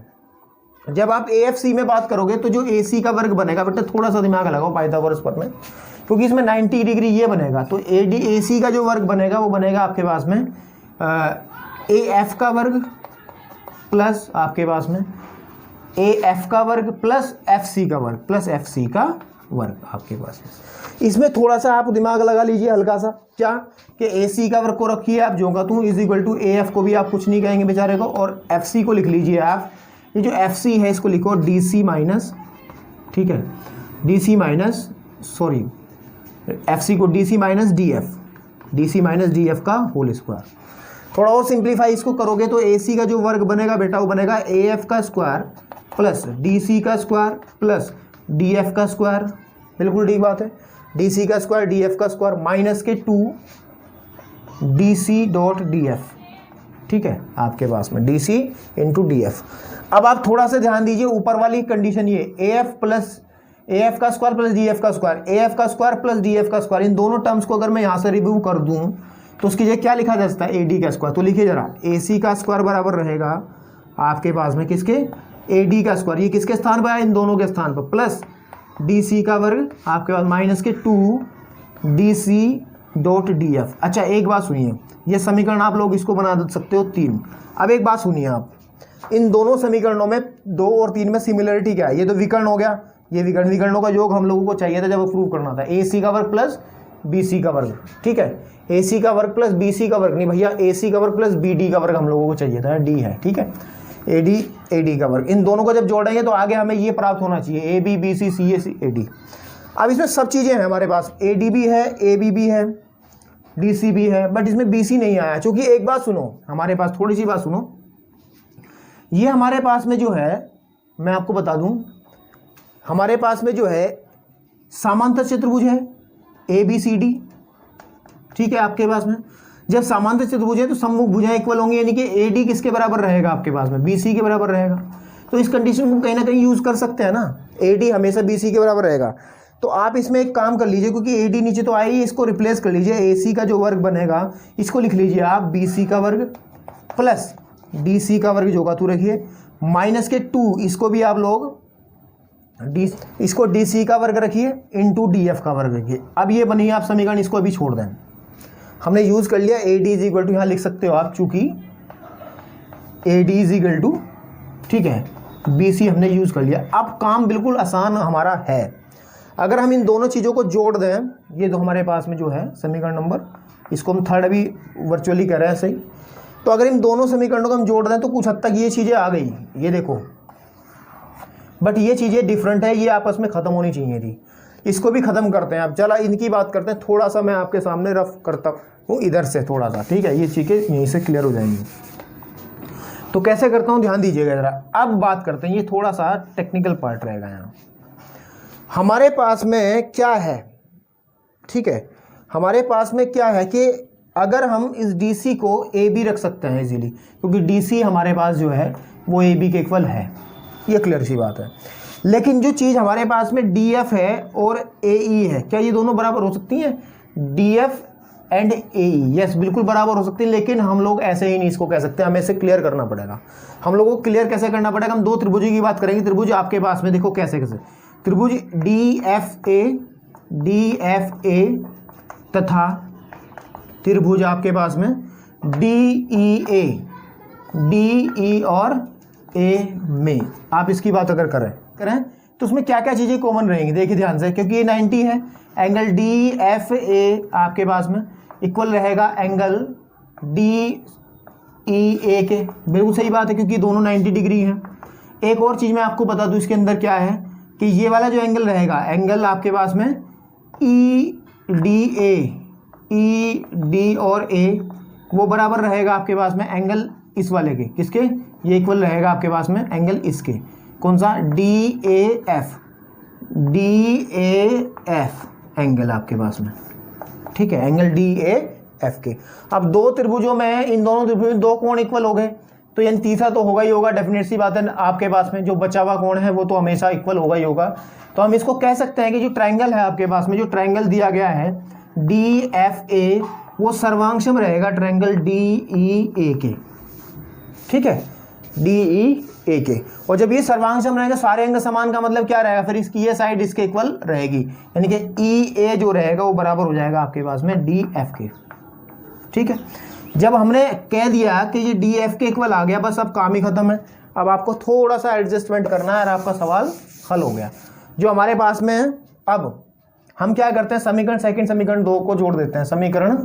जब आप AFC में बात करोगे तो जो AC का वर्ग बनेगा, बेटा थोड़ा सा दिमाग लगाओ पाइथागोरस पर में, क्योंकि इसमें 90 डिग्री ये बनेगा, तो AC का जो वर्ग बनेगा वो बनेगा आपके पास में AF का वर्ग प्लस आपके पास में AF का वर्ग प्लस FC का वर्ग प्लस FC का वर्ग आपके पास में। इसमें थोड़ा सा आप दिमाग लगा लीजिए हल्का सा, क्या कि AC का वर्ग को रखिए आप जो का तू इज इक्वल टू AF को भी आप कुछ नहीं कहेंगे बेचारे को, और FC को लिख लीजिए आप, ये जो FC है इसको लिखो DC माइनस, ठीक है, DC माइनस सॉरी FC को DC माइनस DF का होल स्क्वायर। थोड़ा और सिंप्लीफाई इसको करोगे तो AC का जो वर्ग बनेगा बेटा वो बनेगा AF का स्क्वायर प्लस DC का स्क्वायर प्लस DF का स्क्वायर, बिल्कुल ठीक बात है, DC का स्क्वायर DF का स्क्वायर माइनस के 2 DC डॉट DF, ठीक है आपके पास में D C into D F. अब आप थोड़ा सा ध्यान दीजिए, ऊपर वाली कंडीशन ये ए एफ का स्क्वायर प्लस डी एफ का स्क्वायर, ए एफ का स्क्वायर प्लस डी एफ का स्क्वायर, इन दोनों टर्म्स को अगर मैं यहाँ से रिव्यू कर दूँ तो उसकी जगह क्या लिखा जा सकता है, ए डी का स्क्वायर। तो लिखिए जरा, ए सी का स्क्वायर बराबर रहेगा आपके पास में किसके, ए डी का स्क्वायर, ये किसके स्थान पर आया, इन दोनों के स्थान पर, प्लस डी सी का वर्ग आपके पास माइनस के 2 D C dot D F. अच्छा एक बात सुनिए, ये समीकरण आप लोग इसको बना सकते हो 3। अब एक बात सुनिए आप, इन दोनों समीकरणों में 2 और 3 में सिमिलरिटी क्या है, ये तो विकर्ण हो गया, ये विकर्णों का योग हम लोगों को चाहिए था जब प्रूव करना था, ए सी का वर्ग प्लस बी सी का वर्ग, ठीक है, ए सी का वर्ग प्लस बी सी का वर्ग नहीं भैया, ए सी का वर्ग प्लस बी डी का वर्ग हम लोगों को चाहिए था, डी है, ठीक है, ए डी का वर्ग, इन दोनों को जब जोड़ेंगे तो आगे हमें ये प्राप्त होना चाहिए, A B B C C A C A D. अब इसमें सब चीज़ें हैं हमारे पास, ए डी भी है, ए बी भी है, डी सी भी है, बट इसमें बी सी नहीं आया, क्योंकि एक बात सुनो, हमारे पास थोड़ी सी बात सुनो, ये हमारे पास में जो है, मैं आपको बता दूं, हमारे पास में जो है समांतर चतुर्भुज है ए बी सी डी, ठीक है आपके पास में, जब समांतर चतुर्भुज है तो सम्मुख भुजाएं इक्वल होंगी, यानी कि ए डी किसके बराबर रहेगा आपके पास में, बी सी के बराबर रहेगा। तो इस कंडीशन को कहीं ना कहीं यूज़ कर सकते हैं ना, ए डी हमेशा बी सी के बराबर रहेगा। तो आप इसमें एक काम कर लीजिए, क्योंकि ए डी नीचे तो आई ही, इसको रिप्लेस कर लीजिए, ए सी का जो वर्ग बनेगा इसको लिख लीजिए आप बी सी का वर्ग प्लस डी सी का वर्ग जो का तू रखिए, माइनस के 2, इसको भी आप लोग इसको डी सी का वर्ग रखिए इंटू डी एफ का वर्ग रखिए। अब ये बनी आप समीकरण, इसको अभी छोड़ दें, हमने यूज़ कर लिया A D is equal to, यहाँ लिख सकते हो आप, चूँकि A D is equal to, ठीक है, बी सी हमने यूज़ कर लिया। अब काम बिल्कुल आसान हमारा है, अगर हम इन दोनों चीज़ों को जोड़ दें, ये तो हमारे पास में जो है समीकरण नंबर, इसको हम थर्ड अभी वर्चुअली कर रहे हैं सही, तो अगर इन दोनों समीकरणों को हम जोड़ दें तो कुछ हद तक ये चीज़ें आ गई, ये देखो, बट ये चीज़ें डिफरेंट है, ये आपस में ख़त्म होनी चाहिए थी, इसको भी ख़त्म करते हैं। अब चला इनकी बात करते हैं, थोड़ा सा मैं आपके सामने रफ करता हूँ इधर से थोड़ा सा, ठीक है, ये चीज़ें यहीं से क्लियर हो जाएंगी। तो कैसे करता हूँ ध्यान दीजिएगा ज़रा। अब बात करते हैं, ये थोड़ा सा टेक्निकल पार्ट रहेगा यहाँ। हमारे पास में क्या है, ठीक है, हमारे पास में क्या है कि अगर हम इस डी सी को ए बी रख सकते हैं इजीली, क्योंकि डी सी हमारे पास जो है वो ए बी के इक्वल है, ये क्लियर सी बात है। लेकिन जो चीज़ हमारे पास में डी एफ है और ए ई है, क्या ये दोनों बराबर हो सकती हैं, D F and A E? Yes, बिल्कुल बराबर हो सकती है, लेकिन हम लोग ऐसे ही नहीं इसको कह सकते, हमें इसे क्लियर करना पड़ेगा। हम लोगों को क्लियर कैसे करना पड़ेगा, हम 2 त्रिभुजों की बात करेंगे। त्रिभुज आपके पास में देखो कैसे कैसे, त्रिभुज डी एफ ए तथा त्रिभुज आपके पास में डी ई और ए में, आप इसकी बात अगर करें तो उसमें क्या क्या चीज़ें कॉमन रहेंगी, देखिए ध्यान से, क्योंकि ये 90 है, एंगल डी एफ ए आपके पास में इक्वल रहेगा एंगल डी ई ए के, बिल्कुल सही बात है, क्योंकि दोनों 90 डिग्री हैं। एक और चीज़ मैं आपको बता दूं, इसके अंदर क्या है कि ये वाला जो एंगल रहेगा, एंगल आपके पास में ई डी और ए, वो बराबर रहेगा आपके पास में एंगल इस वाले के, किसके, ये इक्वल रहेगा आपके पास में एंगल इसके, कौन सा, डी ए एफ एंगल आपके पास में, ठीक है, एंगल डी ए एफ के। अब 2 त्रिभुजों में, इन दोनों त्रिभुजों में 2 कोण इक्वल हो गए, तो यानी तीसरा तो होगा ही होगा, डेफिनेट सी बात है, आपके पास में जो बचा हुआ कोण है वो तो हमेशा इक्वल होगा ही होगा। तो हम इसको कह सकते हैं कि जो ट्रायंगल है आपके पास में, जो ट्रायंगल दिया गया है डी एफ ए, वो सर्वांशम रहेगा ट्रायंगल डी ई ए के, ठीक है, डी ई ए के। और जब ये सर्वांशम रहेगा, सारे अंग समान का मतलब क्या रहेगा, फिर इसकी ये साइड इसके इक्वल रहेगी, यानी कि ई ए जो रहेगा वो बराबर हो जाएगा आपके पास में डी एफ के, ठीक है। जब हमने कह दिया कि ये डी एफ के इक्वल आ गया, बस अब काम ही खत्म है। अब आपको थोड़ा सा एडजस्टमेंट करना है और आपका सवाल हल हो गया जो हमारे पास में है। अब हम क्या करते हैं, समीकरण सेकंड समीकरण 2 को जोड़ देते हैं, समीकरण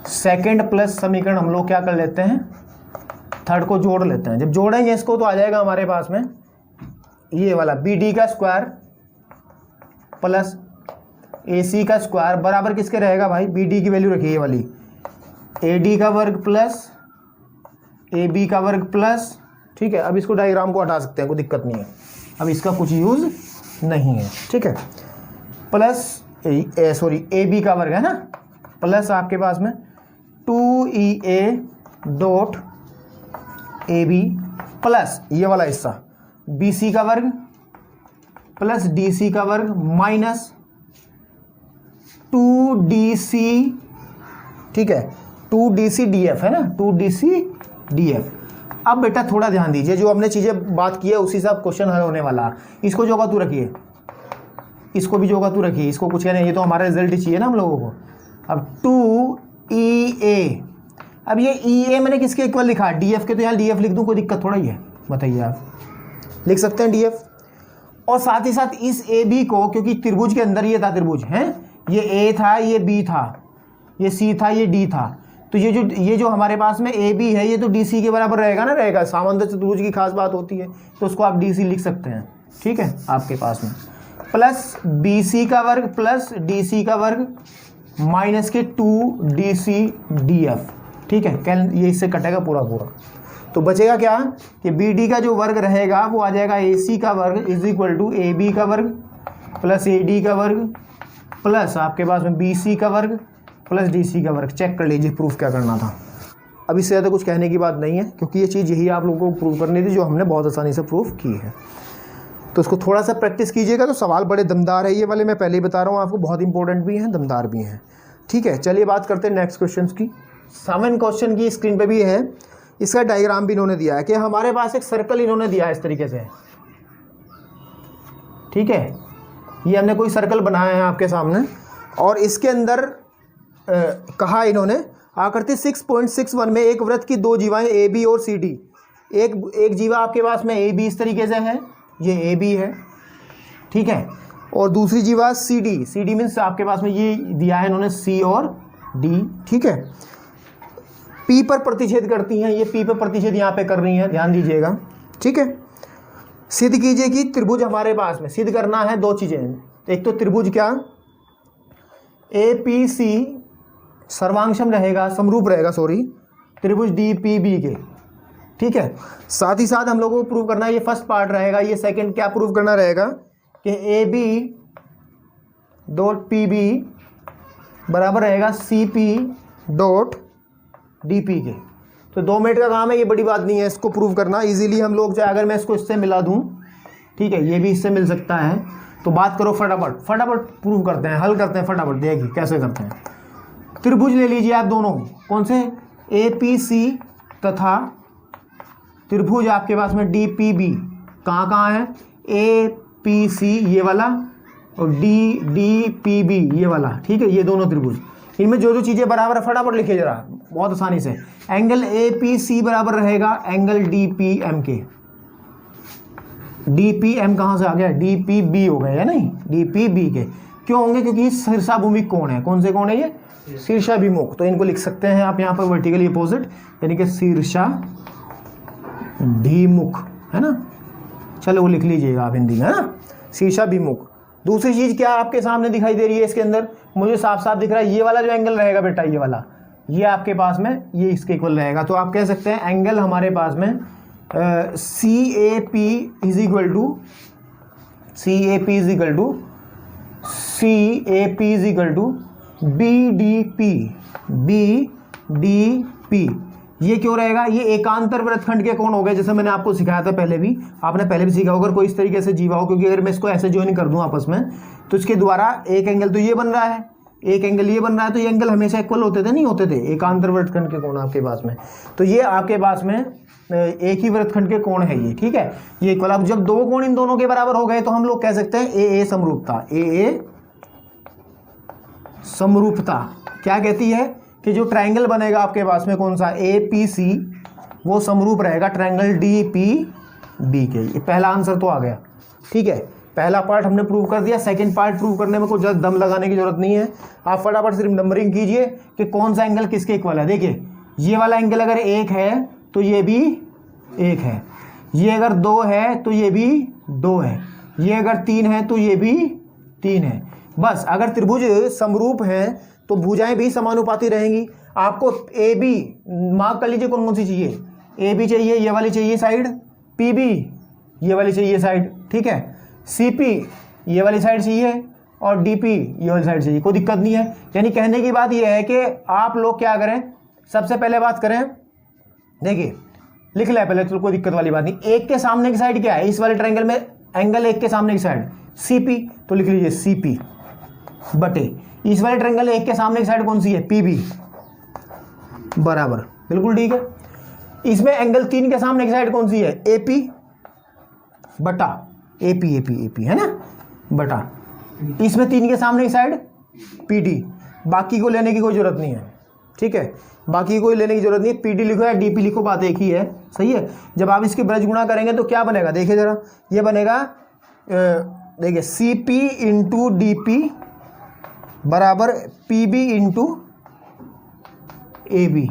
सेकंड प्लस समीकरण हम लोग क्या कर लेते हैं, थर्ड को जोड़ लेते हैं। जब जोड़ेंगे इसको तो आ जाएगा हमारे पास में ये वाला बी डी का स्क्वायर प्लस ए सी का स्क्वायर बराबर किसके रहेगा भाई, बी डी की वैल्यू रखिए ये वाली, ए डी का वर्ग प्लस ए बी का वर्ग प्लस, ठीक है। अब इसको डायग्राम को हटा सकते हैं, कोई दिक्कत नहीं है, अब इसका कुछ यूज़ नहीं है, ठीक है। प्लस ए बी का वर्ग है ना, प्लस आपके पास में 2EA dot A B plus ये वाला हिस्सा बी सी का वर्ग प्लस डी सी का वर्ग माइनस 2DC, ठीक है, 2DC DF है ना, 2DC DF। अब बेटा थोड़ा ध्यान दीजिए, जो हमने चीज़ें बात की है उसी से अब क्वेश्चन हल होने वाला। इसको जो का तू रखिए, इसको भी जो का तू रखिए, इसको कुछ कहने, ये तो हमारा रिजल्ट ही चाहिए ना हम लोगों को। अब 2EA, अब ये EA मैंने किसके इक्वल लिखा, DF के, तो यहाँ DF लिख दूँ, कोई दिक्कत थोड़ा ही है, बताइए आप लिख सकते हैं DF। और साथ ही साथ इस AB को, क्योंकि त्रिभुज के अंदर ये था त्रिभुज है, ये A था, ये B था, ये C था, ये D था, तो ये जो हमारे पास में AB है ये तो DC के बराबर रहेगा ना, रहेगा। सामंत चतुर्भुज की खास बात होती है, तो उसको आप DC लिख सकते हैं, ठीक है, आपके पास में प्लस BC का वर्ग प्लस DC का वर्ग माइनस के 2DC DF, ठीक है, कैल ये इससे कटेगा पूरा पूरा, तो बचेगा क्या कि BD का जो वर्ग रहेगा वो आ जाएगा AC का वर्ग इज इक्वल टू AB का वर्ग प्लस AD का वर्ग प्लस आपके पास में BC का वर्ग प्लस DC का वर्ग। चेक कर लीजिए प्रूफ क्या करना था। अब इससे ज़्यादा कुछ कहने की बात नहीं है, क्योंकि ये चीज़ यही आप लोगों को प्रूव करनी थी, जो हमने बहुत आसानी से प्रूफ की है। तो इसको थोड़ा सा प्रैक्टिस कीजिएगा, तो सवाल बड़े दमदार है ये वाले, मैं पहले ही बता रहा हूँ आपको, बहुत इंपॉर्टेंट भी हैं, दमदार भी हैं, ठीक है। चलिए बात करते हैं नेक्स्ट क्वेश्चन की। 7 क्वेश्चन की स्क्रीन पर भी है, इसका डायग्राम भी इन्होंने दिया है कि हमारे पास एक सर्कल इन्होंने दिया है इस तरीके से, ठीक है, ये हमने कोई सर्कल बनाया है आपके सामने, और इसके अंदर कहा इन्होंने आकृति 6.61 में एक वृत्त की दो जीवाएं ए बी और सी डी, एक जीवा आपके पास में ए बी इस तरीके से है, ये ए बी है, ठीक है, और दूसरी जीवा सी डी मीन्स आपके पास में ये दिया है इन्होंने सी और डी, ठीक है, पी पर प्रतिच्छेद करती हैं, ये पी पर प्रतिच्छेद यहाँ पे कर रही हैं, ध्यान दीजिएगा, ठीक है। सिद्ध कीजिए कि त्रिभुज हमारे पास में, सिद्ध करना है दो चीज़ें, एक तो त्रिभुज क्या APC सर्वांगसम रहेगा, समरूप रहेगा, सॉरी, त्रिभुज DPB के, ठीक है। साथ ही साथ हम लोगों को प्रूव करना है, ये फर्स्ट पार्ट रहेगा, ये सेकंड क्या प्रूव करना रहेगा कि AB डॉट PB बराबर रहेगा CP डॉट DP के। तो 2 मिनट का काम है, ये बड़ी बात नहीं है इसको प्रूव करना, इजीली हम लोग चाहे अगर मैं इसको इससे मिला दूं, ठीक है, ये भी इससे मिल सकता है, तो बात करो फटाफट प्रूव करते हैं, हल करते हैं फटाफट, देखिए कैसे करते हैं। त्रिभुज ले लीजिए आप दोनों, कौन से, APC तथा त्रिभुज आपके पास में DPB, कहाँ है, APC ये वाला और DPB ये वाला, ठीक है, ये दोनों त्रिभुज, इनमें जो जो चीज़ें बराबर है फटाफट लिखिए जरा, बहुत आसानी से। एंगल APC बराबर रहेगा एंगल DPM के, DPM कहाँ से आ गया, DPB हो गया है नहीं, DPB के क्यों होंगे, क्योंकि शीर्षाभिमुख कोण है, कौन से कोण है ये, शीर्षाभिमुख, तो इनको लिख सकते हैं आप यहाँ पर वर्टिकली अपोजिट, यानी कि शीर्षाभिमुख, है ना, चलो वो लिख लीजिएगा आप हिंदी में, है ना, शीर्षाभिमुख। दूसरी चीज़ क्या आपके सामने दिखाई दे रही है इसके अंदर, मुझे साफ साफ दिख रहा है, ये वाला जो एंगल रहेगा बेटा, ये वाला, ये आपके पास में ये इसके इक्वल रहेगा, तो आप कह सकते हैं एंगल हमारे पास में CAP is equal to BDP, ये क्यों रहेगा, ये एकांतर वृत्तखंड के कोण हो गए, जैसे मैंने आपको सिखाया था पहले भी, आपने पहले भी सीखा होगा, कोई इस तरीके से जीवा हो, क्योंकि अगर मैं इसको ऐसे ज्वाइन कर दूं आपस में, तो इसके द्वारा एक एंगल तो ये बन रहा है, एक एंगल ये बन रहा है, तो ये एंगल हमेशा इक्वल होते थे, नहीं होते थे, एकांतर वृत्तखंड के कोण आपके पास में, तो ये आपके पास में एक ही वृत्तखंड के कोण है ये, ठीक है, ये इक्वल। अब जब दो कोण इन दोनों के बराबर हो गए तो हम लोग कह सकते हैं AA समरूपता, AA समरूपता क्या कहती है कि जो ट्रायंगल बनेगा आपके पास में कौन सा, APC, वो समरूप रहेगा ट्रायंगल DPB के। ये पहला आंसर तो आ गया, ठीक है, पहला पार्ट हमने प्रूव कर दिया, सेकंड पार्ट प्रूव करने में कोई दम लगाने की जरूरत नहीं है, आप फटाफट सिर्फ नंबरिंग कीजिए कि कौन सा एंगल किसके इक्वल है। देखिए ये वाला एंगल अगर 1 है तो ये भी 1 है, ये अगर 2 है तो ये भी 2 है, ये अगर 3 है तो ये भी 3 है। बस अगर त्रिभुज समरूप हैं तो भुजाएं भी समानुपाती रहेंगी। आपको AB मार्क कर लीजिए कौन कौन सी चाहिए, AB चाहिए, ये वाली चाहिए साइड, PB ये वाली चाहिए साइड, ठीक है, CP ये वाली साइड चाहिए, और DP ये वाली साइड चाहिए, कोई दिक्कत नहीं है। यानी कहने की बात ये है कि आप लोग क्या करें, सबसे पहले बात करें देखिए लिख ले पहले, तो कोई दिक्कत वाली बात नहीं। एक के सामने की साइड क्या है, इस वाले ट्रायंगल में एंगल एक के सामने की साइड CP, तो लिख लीजिए CP बटे इस वाले ट्रायंगल एक के सामने की साइड कौन सी है, PB बराबर, बिल्कुल ठीक है। इसमें एंगल 3 के सामने की साइड कौन सी है, AP बटा AP है ना, बटा इसमें 3 के सामने की साइड PD, बाकी को लेने की कोई जरूरत नहीं है, ठीक है, बाकी कोई लेने की जरूरत नहीं है। PD लिखो या DP लिखो, बात एक ही है, सही है। जब आप इसके ब्रज गुणा करेंगे तो क्या बनेगा, देखिए जरा, ये बनेगा देखिए CP इंटू DP बराबर PB इंटू AB,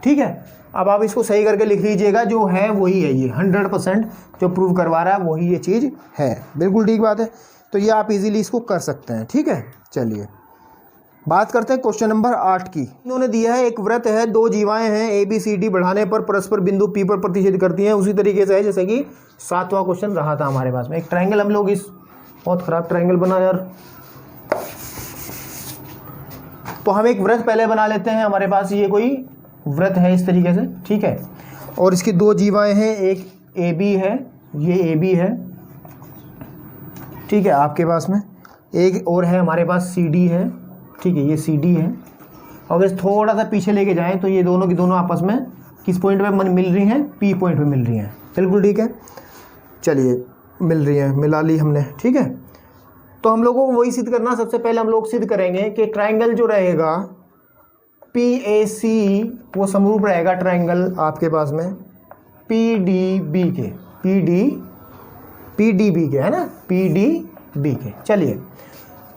ठीक है। अब आप इसको सही करके लिख लीजिएगा, जो है वही है, ये 100% जो प्रूव करवा रहा है वही ये चीज़ है, बिल्कुल ठीक बात है। तो ये आप इजीली इसको कर सकते हैं, ठीक है। चलिए बात करते हैं क्वेश्चन नंबर 8 की। इन्होंने दिया है एक व्रत है, 2 जीवाएं हैं, ABCD बढ़ाने पर परस्पर बिंदु P पर प्रतिच्छेद करती हैं, उसी तरीके से है जैसे कि 7वां क्वेश्चन रहा था हमारे पास में। एक ट्रायंगल हम लोग, इस बहुत खराब ट्रायंगल बना यार, तो हम एक व्रत पहले बना लेते हैं। हमारे पास ये कोई व्रत है इस तरीके से, ठीक है, और इसकी 2 जीवाएं हैं, एक AB है, ये AB है, ठीक है, आपके पास में एक और है हमारे पास CD है, ठीक है, ये CD है। और अगर थोड़ा सा पीछे लेके जाएं तो ये दोनों की दोनों आपस में किस पॉइंट पे मिल रही हैं, P पॉइंट पे मिल रही हैं, बिल्कुल ठीक है। चलिए मिल रही हैं, मिला ली हमने, ठीक है। तो हम लोगों को वही सिद्ध करना, सबसे पहले हम लोग सिद्ध करेंगे कि ट्रायंगल जो रहेगा PAC वो समरूप रहेगा ट्रायंगल आपके पास में PDB के, PDB के, है ना, PDB के। चलिए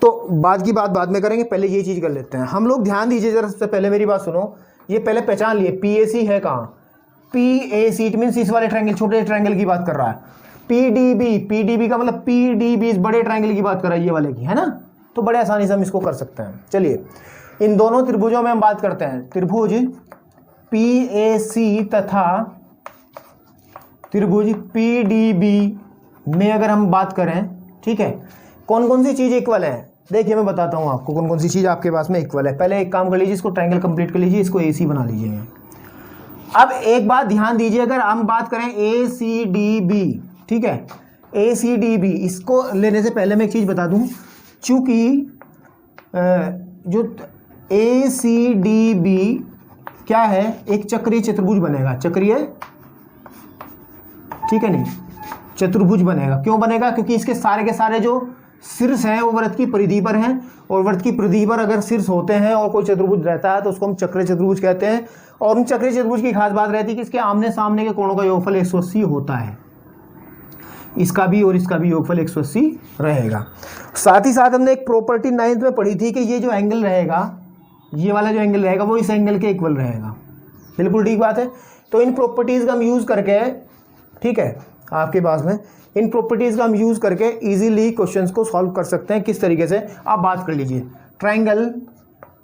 तो बाद की बात बाद में करेंगे, पहले ये चीज़ कर लेते हैं हम लोग। ध्यान दीजिए जरा, सबसे पहले मेरी बात सुनो, ये पहले पहचान लिए PAC है कहाँ, PAC इट मीन्स इस वाले ट्रायंगल, छोटे ट्रायंगल की बात कर रहा है। PDB का मतलब PDB इस बड़े ट्रायंगल की बात कर रहा है, ये वाले की, है ना। तो बड़े आसानी से हम इसको कर सकते हैं। चलिए इन दोनों त्रिभुजों में हम बात करते हैं, त्रिभुज PAC तथा त्रिभुज PDB में अगर हम बात करें, ठीक है, कौन कौन सी चीज़ इक्वल है। देखिए मैं बताता हूँ आपको कौन कौन सी चीज़ आपके पास में इक्वल है। पहले एक काम कर लीजिए, इसको ट्रायंगल कंप्लीट कर लीजिए, इसको AC बना लीजिए। अब एक बात ध्यान दीजिए, अगर हम बात करें ACDB, ठीक है, ACDB, इसको लेने से पहले मैं एक चीज़ बता दूँ, चूँकि जो ACDB क्या है, एक चक्रीय चतुर्भुज बनेगा, चक्रीय, ठीक है, नहीं चतुर्भुज बनेगा। क्यों बनेगा, क्योंकि इसके सारे के सारे जो शीर्ष हैं वो वृत्त की परिधि पर हैं, और वृत्त की परिधि पर अगर शीर्ष होते हैं और कोई चतुर्भुज रहता है तो उसको हम चक्रीय चतुर्भुज कहते हैं। और उन चक्रीय चतुर्भुज की खास बात रहती है कि इसके आमने सामने के कोणों का योगफल 180 होता है, इसका भी और इसका भी योगफल 180 रहेगा। साथ ही साथ हमने एक प्रॉपर्टी 9th में पढ़ी थी कि ये जो एंगल रहेगा, ये वाला जो एंगल रहेगा वो इस एंगल के इक्वल रहेगा, बिल्कुल ठीक बात है। तो इन प्रॉपर्टीज़ का हम यूज़ करके, ठीक है, आपके पास में इन प्रॉपर्टीज़ का हम यूज़ करके इजीली क्वेश्चंस को सॉल्व कर सकते हैं। किस तरीके से, आप बात कर लीजिए, ट्रायंगल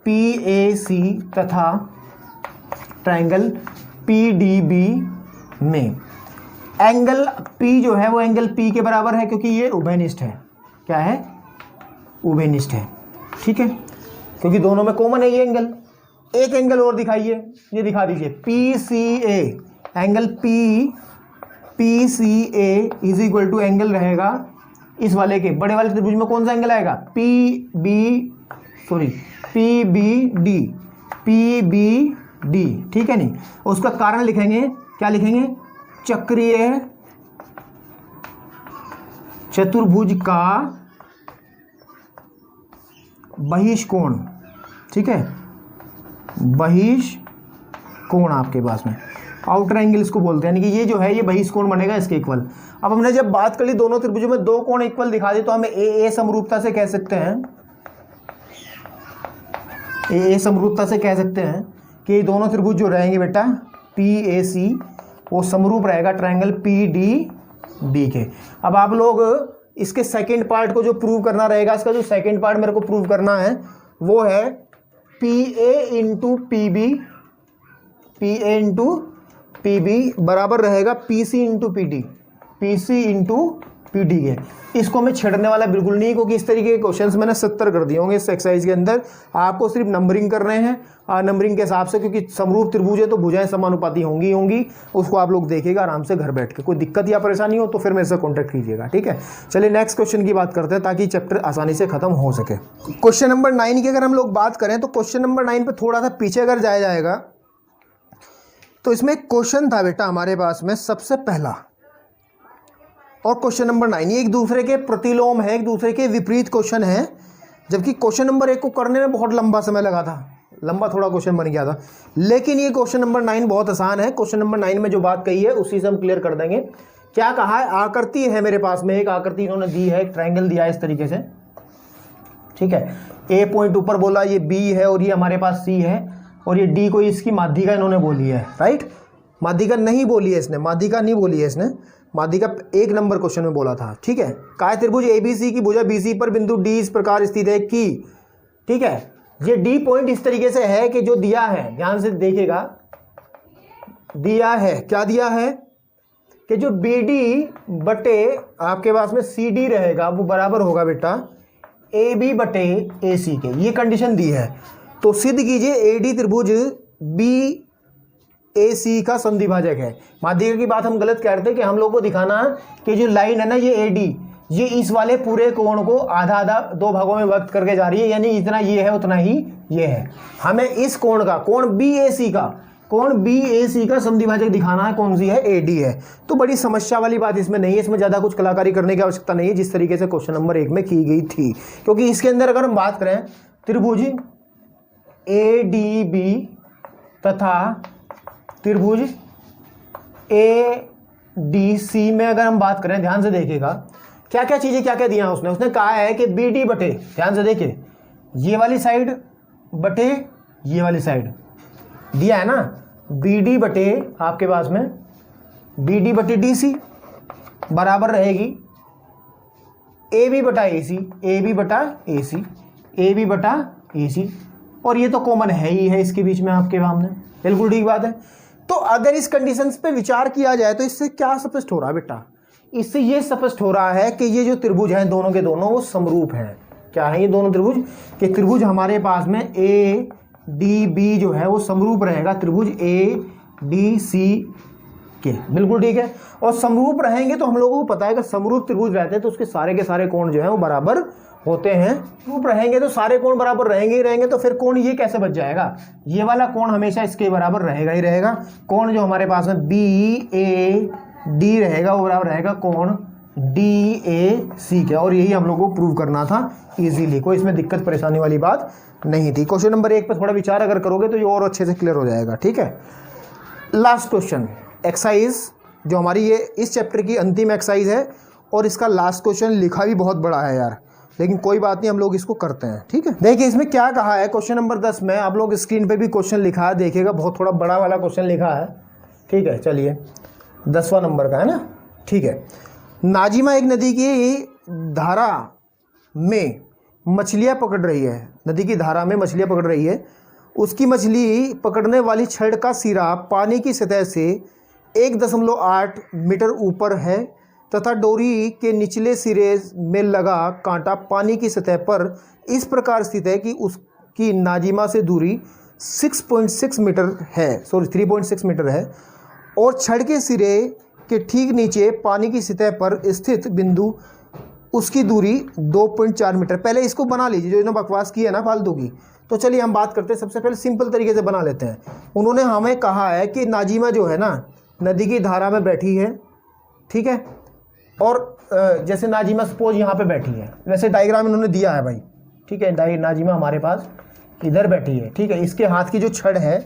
PAC तथा ट्रायंगल PDB में एंगल P जो है वो एंगल P के बराबर है, क्योंकि ये उभयनिष्ठ है। क्या है, उभयनिष्ठ है, ठीक है, क्योंकि दोनों में कॉमन है ये एंगल। एक एंगल और दिखाइए, ये दिखा दीजिए, PCA, angle PCA is equal to angle रहेगा इस वाले के बड़े वाले त्रिभुज में कौन सा एंगल आएगा, PBD, ठीक है, नहीं उसका कारण लिखेंगे, क्या लिखेंगे, चक्रीय चतुर्भुज का बहिष्कोण, ठीक है, बहिष्कोण आपके पास में आउटर एंगल इसको बोलते हैं, यानी कि ये जो है ये बहिष्कोण बनेगा इसके इक्वल। अब हमने जब बात कर ली दोनों त्रिभुजों में 2 कोण इक्वल दिखा दे तो हमें ए समरूपता से कह सकते हैं, ए समरूपता से कह सकते हैं कि दोनों त्रिभुज जो रहेंगे बेटा PAC वो समरूप रहेगा ट्रायंगल PDB के। अब आप लोग इसके सेकंड पार्ट को जो प्रूव करना रहेगा, इसका जो सेकंड पार्ट मेरे को प्रूव करना है वो है PA इंटू PB बराबर रहेगा PC इंटू PD पीटी के। इसको मैं छेड़ने वाला बिल्कुल नहीं, क्योंकि इस तरीके के क्वेश्चंस मैंने 70 कर दिए होंगे इस एक्सरसाइज के अंदर। आपको सिर्फ नंबरिंग करने हैं, नंबरिंग के हिसाब से, क्योंकि समरूप त्रिभुज है तो भुजाएं समानुपाती होंगी। उसको आप लोग देखिएगा आराम से घर बैठ के। कोई दिक्कत या परेशानी हो तो फिर मेरे से कॉन्टैक्ट कीजिएगा, ठीक है। चलिए नेक्स्ट क्वेश्चन की बात करते हैं ताकि चैप्टर आसानी से खत्म हो सके। क्वेश्चन नंबर 9 की अगर हम लोग बात करें तो क्वेश्चन नंबर 9 पर थोड़ा सा पीछे अगर जाया जाएगा तो इसमें एक क्वेश्चन था बेटा हमारे पास में सबसे पहला, और क्वेश्चन नंबर 9 ये एक दूसरे के प्रतिलोम है, एक दूसरे के विपरीत क्वेश्चन है। जबकि क्वेश्चन नंबर 1 को करने में बहुत लंबा समय लगा था, लंबा थोड़ा क्वेश्चन बन गया था। लेकिन ये क्वेश्चन नंबर 9 बहुत आसान है। क्वेश्चन नंबर 9 में जो बात कही है उसी से हम क्लियर कर देंगे। क्या कहा है, आकृति है मेरे पास में, एक आकृति इन्होंने दी है, एक ट्रायंगल दिया है इस तरीके से, ठीक है। ए पॉइंट ऊपर बोला, ये बी है और ये हमारे पास सी है, और ये डी को इसकी माध्यिका इन्होंने बोली है, राइट। माध्यिका नहीं बोली है इसने, माध्यिका नहीं बोली है इसने, माध्यिका 1 नंबर क्वेश्चन में बोला था, ठीक है। काय त्रिभुज एबीसी की भुजा बीसी पर बिंदु डी इस प्रकार स्थित है कि, ठीक है। ये डी पॉइंट इस तरीके से है कि जो दिया है, ध्यान से देखिएगा, दिया है, क्या दिया है कि जो बीडी बटे आपके पास में सीडी रहेगा वो बराबर होगा बेटा ए बी बटे ए सी के, ये कंडीशन दी है। तो सिद्ध कीजिए एडी त्रिभुज बी ए सी का संधिभाजक है। माध्यिका की बात हम गलत कह रहे थे कि हम लोग को दिखाना है कि जो लाइन है ना ये एडी, ये इस वाले पूरे कोण को आधा आधा 2 भागों में व्यक्त करके जा रही है, यानी इतना ये है उतना ही ये है। हमें इस कोण का, कोण बी ए सी का, कोण बी ए सी का संधिभाजक दिखाना है, कौन सी है, एडी है। तो बड़ी समस्या वाली बात इसमें नहीं है, इसमें ज़्यादा कुछ कलाकारी करने की आवश्यकता नहीं है, जिस तरीके से क्वेश्चन नंबर 1 में की गई थी। क्योंकि इसके अंदर अगर हम बात करें त्रिभुज ए डी बी तथा त्रिभुज ए डी सी में अगर हम बात करें, ध्यान से देखिएगा क्या क्या चीज़ें क्या क्या दिया उसने। उसने कहा है कि बी डी बटे, ध्यान से देखिए, ये वाली साइड बटे ये वाली साइड दिया है ना, बी डी बटे आपके पास में बी डी बटे डी सी बराबर रहेगी ए बी बटा ए सी, ए बी बटा ए सी, ए बी बटा ए सी, और ये तो कॉमन है ही है इसके बीच में आपके सामने, बिल्कुल ठीक बात है। तो अगर इस कंडीशंस पे विचार किया जाए तो इससे क्या स्पष्ट हो रहा है बेटा, इससे ये स्पष्ट हो रहा है कि ये जो त्रिभुज हैं दोनों के दोनों वो समरूप हैं। क्या है ये दोनों त्रिभुज, कि त्रिभुज हमारे पास में ए डी बी जो है वो समरूप रहेगा त्रिभुज ए डी सी के, बिल्कुल ठीक है। और समरूप रहेंगे तो हम लोगों को पता है कि समरूप त्रिभुज रहते हैं तो उसके सारे के सारे कोण जो है वो बराबर होते हैं। रूप रहेंगे तो सारे कोण बराबर रहेंगे ही रहेंगे, तो फिर कोण ये कैसे बच जाएगा, ये वाला कोण हमेशा इसके बराबर रहेगा ही रहेगा। कोण जो हमारे पास में बी ए डी रहेगा वो बराबर रहेगा कोण डी ए सी के, और यही हम लोग को प्रूव करना था इजीली, कोई इसमें दिक्कत परेशानी वाली बात नहीं थी। क्वेश्चन नंबर 1 पे थोड़ा विचार अगर करोगे तो ये और अच्छे से क्लियर हो जाएगा, ठीक है। लास्ट क्वेश्चन एक्सरसाइज जो हमारी ये इस चैप्टर की अंतिम एक्सरसाइज है, और इसका लास्ट क्वेश्चन लिखा भी बहुत बड़ा है यार, लेकिन कोई बात नहीं, हम लोग इसको करते हैं, ठीक है। देखिए इसमें क्या कहा है, क्वेश्चन नंबर 10 में आप लोग स्क्रीन पे भी क्वेश्चन लिखा है, देखिएगा बहुत थोड़ा बड़ा वाला क्वेश्चन लिखा है, ठीक है। चलिए 10वां नंबर का है ना, ठीक है। नाजिमा एक नदी की धारा में मछलियाँ पकड़ रही है, नदी की धारा में मछलियाँ पकड़ रही है, उसकी मछली पकड़ने वाली छड़ का सिरा पानी की सतह से 1.8 मीटर ऊपर है तथा डोरी के निचले सिरे में लगा कांटा पानी की सतह पर इस प्रकार स्थित है कि उसकी नाजिमा से दूरी 6.6 मीटर है, 3.6 मीटर है, और छड़ के सिरे के ठीक नीचे पानी की सतह पर स्थित बिंदु उसकी दूरी 2.4 मीटर। पहले इसको बना लीजिए, जो इन्होंने बकवास की है ना फालतू की। तो चलिए हम बात करते हैं, सबसे पहले सिंपल तरीके से बना लेते हैं। उन्होंने हमें कहा है कि नाजिमा जो है ना नदी की धारा में बैठी है, ठीक है, और जैसे नाजिमा सपोज यहाँ पे बैठी है, वैसे डायग्राम इन्होंने दिया है भाई, ठीक है। नाजिमा हमारे पास इधर बैठी है, ठीक है। इसके हाथ की जो छड़ है,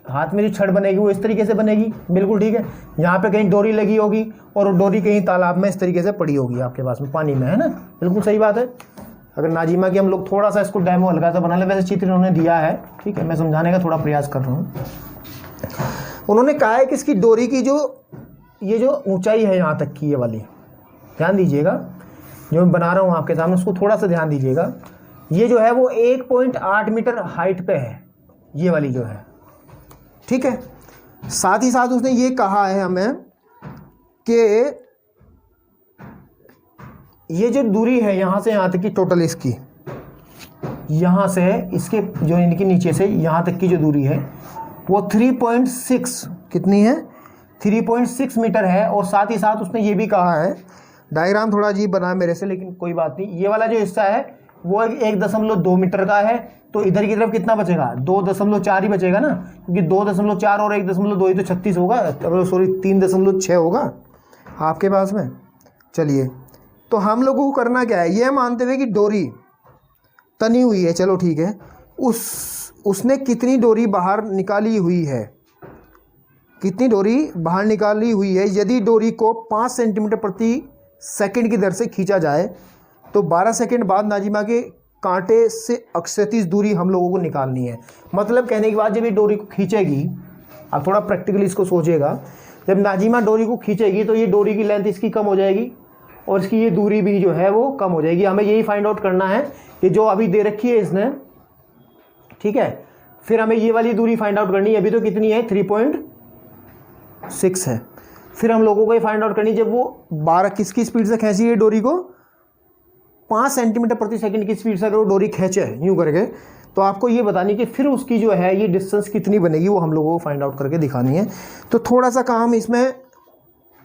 हाथ में जो छड़ बनेगी वो इस तरीके से बनेगी, बिल्कुल ठीक है। यहाँ पे कहीं डोरी लगी होगी और डोरी कहीं तालाब में इस तरीके से पड़ी होगी आपके पास में, पानी में, है ना, बिल्कुल सही बात है। अगर नाजिमा की हम लोग थोड़ा सा इसको डेमो हल्का सा बना ले, वैसे चित्र उन्होंने दिया है, ठीक है, मैं समझाने का थोड़ा प्रयास कर रहा हूँ। उन्होंने कहा है कि इसकी डोरी की जो ये जो ऊंचाई है यहाँ तक की, ये वाली ध्यान दीजिएगा, जो मैं बना रहा हूँ आपके सामने उसको थोड़ा सा ध्यान दीजिएगा। ये जो है वो 1.8 मीटर हाइट पे है, ये वाली जो है, ठीक है। साथ ही साथ उसने ये कहा है हमें कि ये जो दूरी है यहाँ से यहाँ तक की टोटल इसकी, यहाँ से इसके जो इनके नीचे से यहाँ तक की जो दूरी है वो 3.6 कितनी है, 3.6 मीटर है। और साथ ही साथ उसने ये भी कहा है, डायग्राम थोड़ा अजीब बना है मेरे से लेकिन कोई बात नहीं, ये वाला जो हिस्सा है वो 1.2 मीटर का है। तो इधर की तरफ कितना बचेगा, 2.4 ही बचेगा ना, क्योंकि 2.4 और 1.2 ही तो 36 होगा, सॉरी 3.6 होगा आपके पास में। चलिए, तो हम लोगों को करना क्या है, ये मानते हुए कि डोरी तनी हुई है, चलो ठीक है, उसने कितनी डोरी बाहर निकाली हुई है, कितनी डोरी बाहर निकाली हुई है। यदि डोरी को 5 सेंटीमीटर प्रति सेकंड की दर से खींचा जाए तो 12 सेकंड बाद नाजिमा के कांटे से क्षैतिज दूरी हम लोगों को निकालनी है। मतलब कहने के बाद जब ये डोरी को खींचेगी, आप थोड़ा प्रैक्टिकली इसको सोचिएगा, जब नाजिमा डोरी को खींचेगी तो ये डोरी की लेंथ इसकी कम हो जाएगी और इसकी ये दूरी भी जो है वो कम हो जाएगी। हमें यही फाइंड आउट करना है कि जो अभी दे रखी है इसने, ठीक है, फिर हमें ये वाली दूरी फाइंड आउट करनी है। अभी तो कितनी है, 3.6 है। फिर हम लोगों को ये फाइंड आउट करनी, जब वो 12 किसकी स्पीड से खींची है डोरी को, 5 सेंटीमीटर प्रति सेकंड की स्पीड से अगर वो डोरी खींचे यूँ करके, तो आपको ये बतानी कि फिर उसकी जो है ये डिस्टेंस कितनी बनेगी, वो हम लोगों को फाइंड आउट करके दिखानी है। तो थोड़ा सा काम इसमें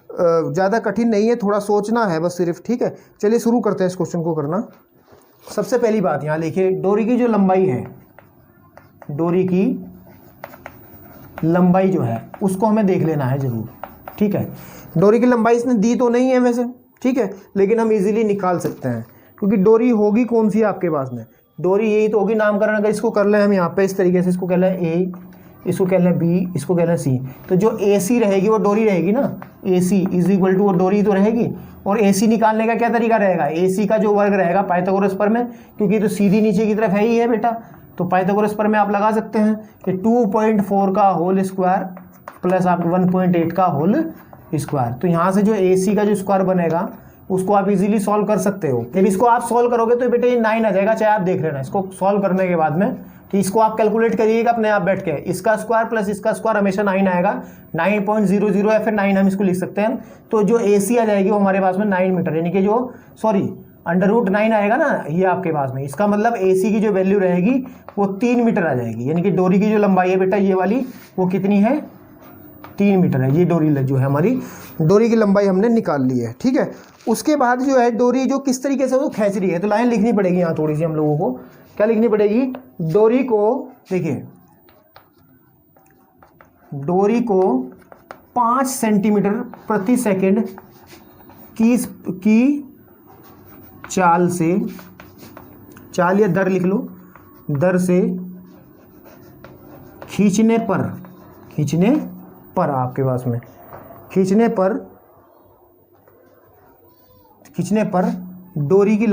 ज़्यादा कठिन नहीं है, थोड़ा सोचना है बस सिर्फ, ठीक है। चलिए शुरू करते हैं इस क्वेश्चन को करना। सबसे पहली बात यहाँ लिखिए, डोरी की जो लंबाई है, डोरी की लंबाई जो है उसको हमें देख लेना है ज़रूर, ठीक है। डोरी की लंबाई इसने दी तो नहीं है वैसे, ठीक है, लेकिन हम इजीली निकाल सकते हैं, क्योंकि डोरी होगी कौन सी आपके पास में, डोरी यही तो होगी। नामकरण अगर इसको कर लें हम यहाँ पे इस तरीके से, इसको कह लें ए, इसको कह लें बी, इसको कह लें सी, तो जो ए सी रहेगी वो डोरी रहेगी ना, ए सी इज इक्वल टू वो डोरी तो रहेगी। और ए सी निकालने का क्या तरीका रहेगा, ए सी का जो वर्ग रहेगा पाइथागोरस पर में, क्योंकि तो सीधी नीचे की तरफ है ही है बेटा, तो पाइथागोरस पर में आप लगा सकते हैं कि 2.4 का होल स्क्वायर प्लस आपको 1.8 का होल स्क्वायर। तो यहाँ से जो ए सी का जो स्क्वायर बनेगा उसको आप इजीली सॉल्व कर सकते हो। जब इसको आप सॉल्व करोगे तो बेटा ये 9 आ जाएगा, चाहे आप देख लेना इसको सॉल्व करने के बाद में, कि इसको आप कैलकुलेट करिएगा अपने आप बैठ के, इसका स्क्वायर प्लस इसका स्क्वायर हमेशा 9 आएगा, 9.00 या फिर 9 हम इसको लिख सकते हैं। तो जो ए सी आ जाएगी वो हमारे पास में 9 मीटर, यानी कि जो √9 आएगा ना ये आपके पास में, इसका मतलब ए सी की जो वैल्यू रहेगी वो 3 मीटर आ जाएगी। यानी कि डोरी की जो लंबाई है बेटा ये वाली वो कितनी है, 3 मीटर है। ये डोरी जो है हमारी, डोरी की लंबाई हमने निकाल ली है, ठीक है। उसके बाद जो है डोरी जो किस तरीके से वो खींच रही है, तो लाइन लिखनी पड़ेगी यहाँ थोड़ी सी हम लोगों को, क्या लिखनी पड़ेगी, डोरी को देखिए, डोरी को 5 सेंटीमीटर प्रति सेकंड की चाल से, चाल या दर लिख लो, दर से खींचने पर आपके पास में खींचने पर डोरी की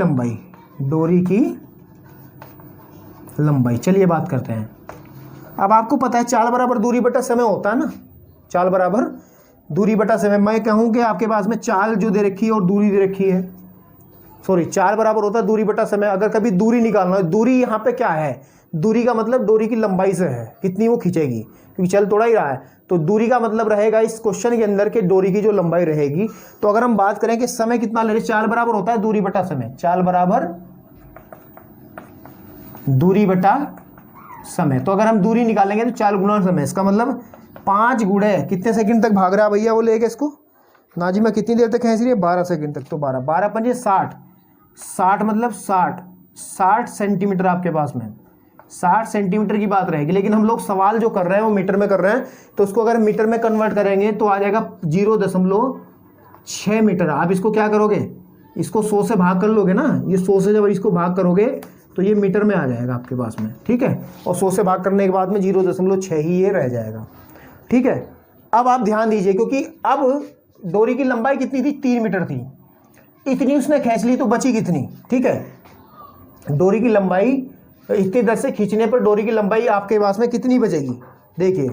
लंबाई, चलिए बात करते हैं। अब आपको पता है चाल बराबर दूरी बटा समय होता है ना, चाल बराबर दूरी बटा समय। मैं कहूँ कि आपके पास में चाल जो दे रखी है और दूरी दे रखी है, सॉरी चाल बराबर होता है दूरी बटा समय। अगर कभी दूरी निकालना है, दूरी यहाँ पे क्या है, दूरी का मतलब डोरी की लंबाई से है, कितनी वो खींचेगी, क्योंकि चल थोड़ा ही रहा है, तो दूरी का मतलब रहेगा इस क्वेश्चन के अंदर के डोरी की जो लंबाई रहेगी। तो अगर हम बात करें कि समय कितना ले रहे, चाल बराबर होता है दूरी बटा समय, चाल बराबर दूरी बटा समय। तो अगर हम दूरी निकालेंगे तो चाल गुना समय, इसका मतलब 5 गुणे कितने सेकंड तक भाग रहा है भैया वो लेके इसको, नाजिमा कितनी देर तक खींच रही है, 12 सेकंड तक। तो 12 पंजे 60 मतलब 60 सेंटीमीटर आपके पास में, 60 सेंटीमीटर की बात रहेगी। लेकिन हम लोग सवाल जो कर रहे हैं वो मीटर में कर रहे हैं, तो उसको अगर मीटर में कन्वर्ट करेंगे तो आ जाएगा 0.6 मीटर। आप इसको क्या करोगे, इसको 100 से भाग कर लोगे ना, ये 100 से जब इसको भाग करोगे तो ये मीटर में आ जाएगा आपके पास में, ठीक है। और 100 से भाग करने के बाद में 0.6 ही ये रह जाएगा, ठीक है। अब आप ध्यान दीजिए, क्योंकि अब डोरी की लंबाई कितनी थी, 3 मीटर थी, इतनी उसने खींच ली तो बची कितनी, ठीक है। डोरी की लंबाई इतनी दर से खींचने पर डोरी की लंबाई आपके पास में कितनी बचेगी। देखिए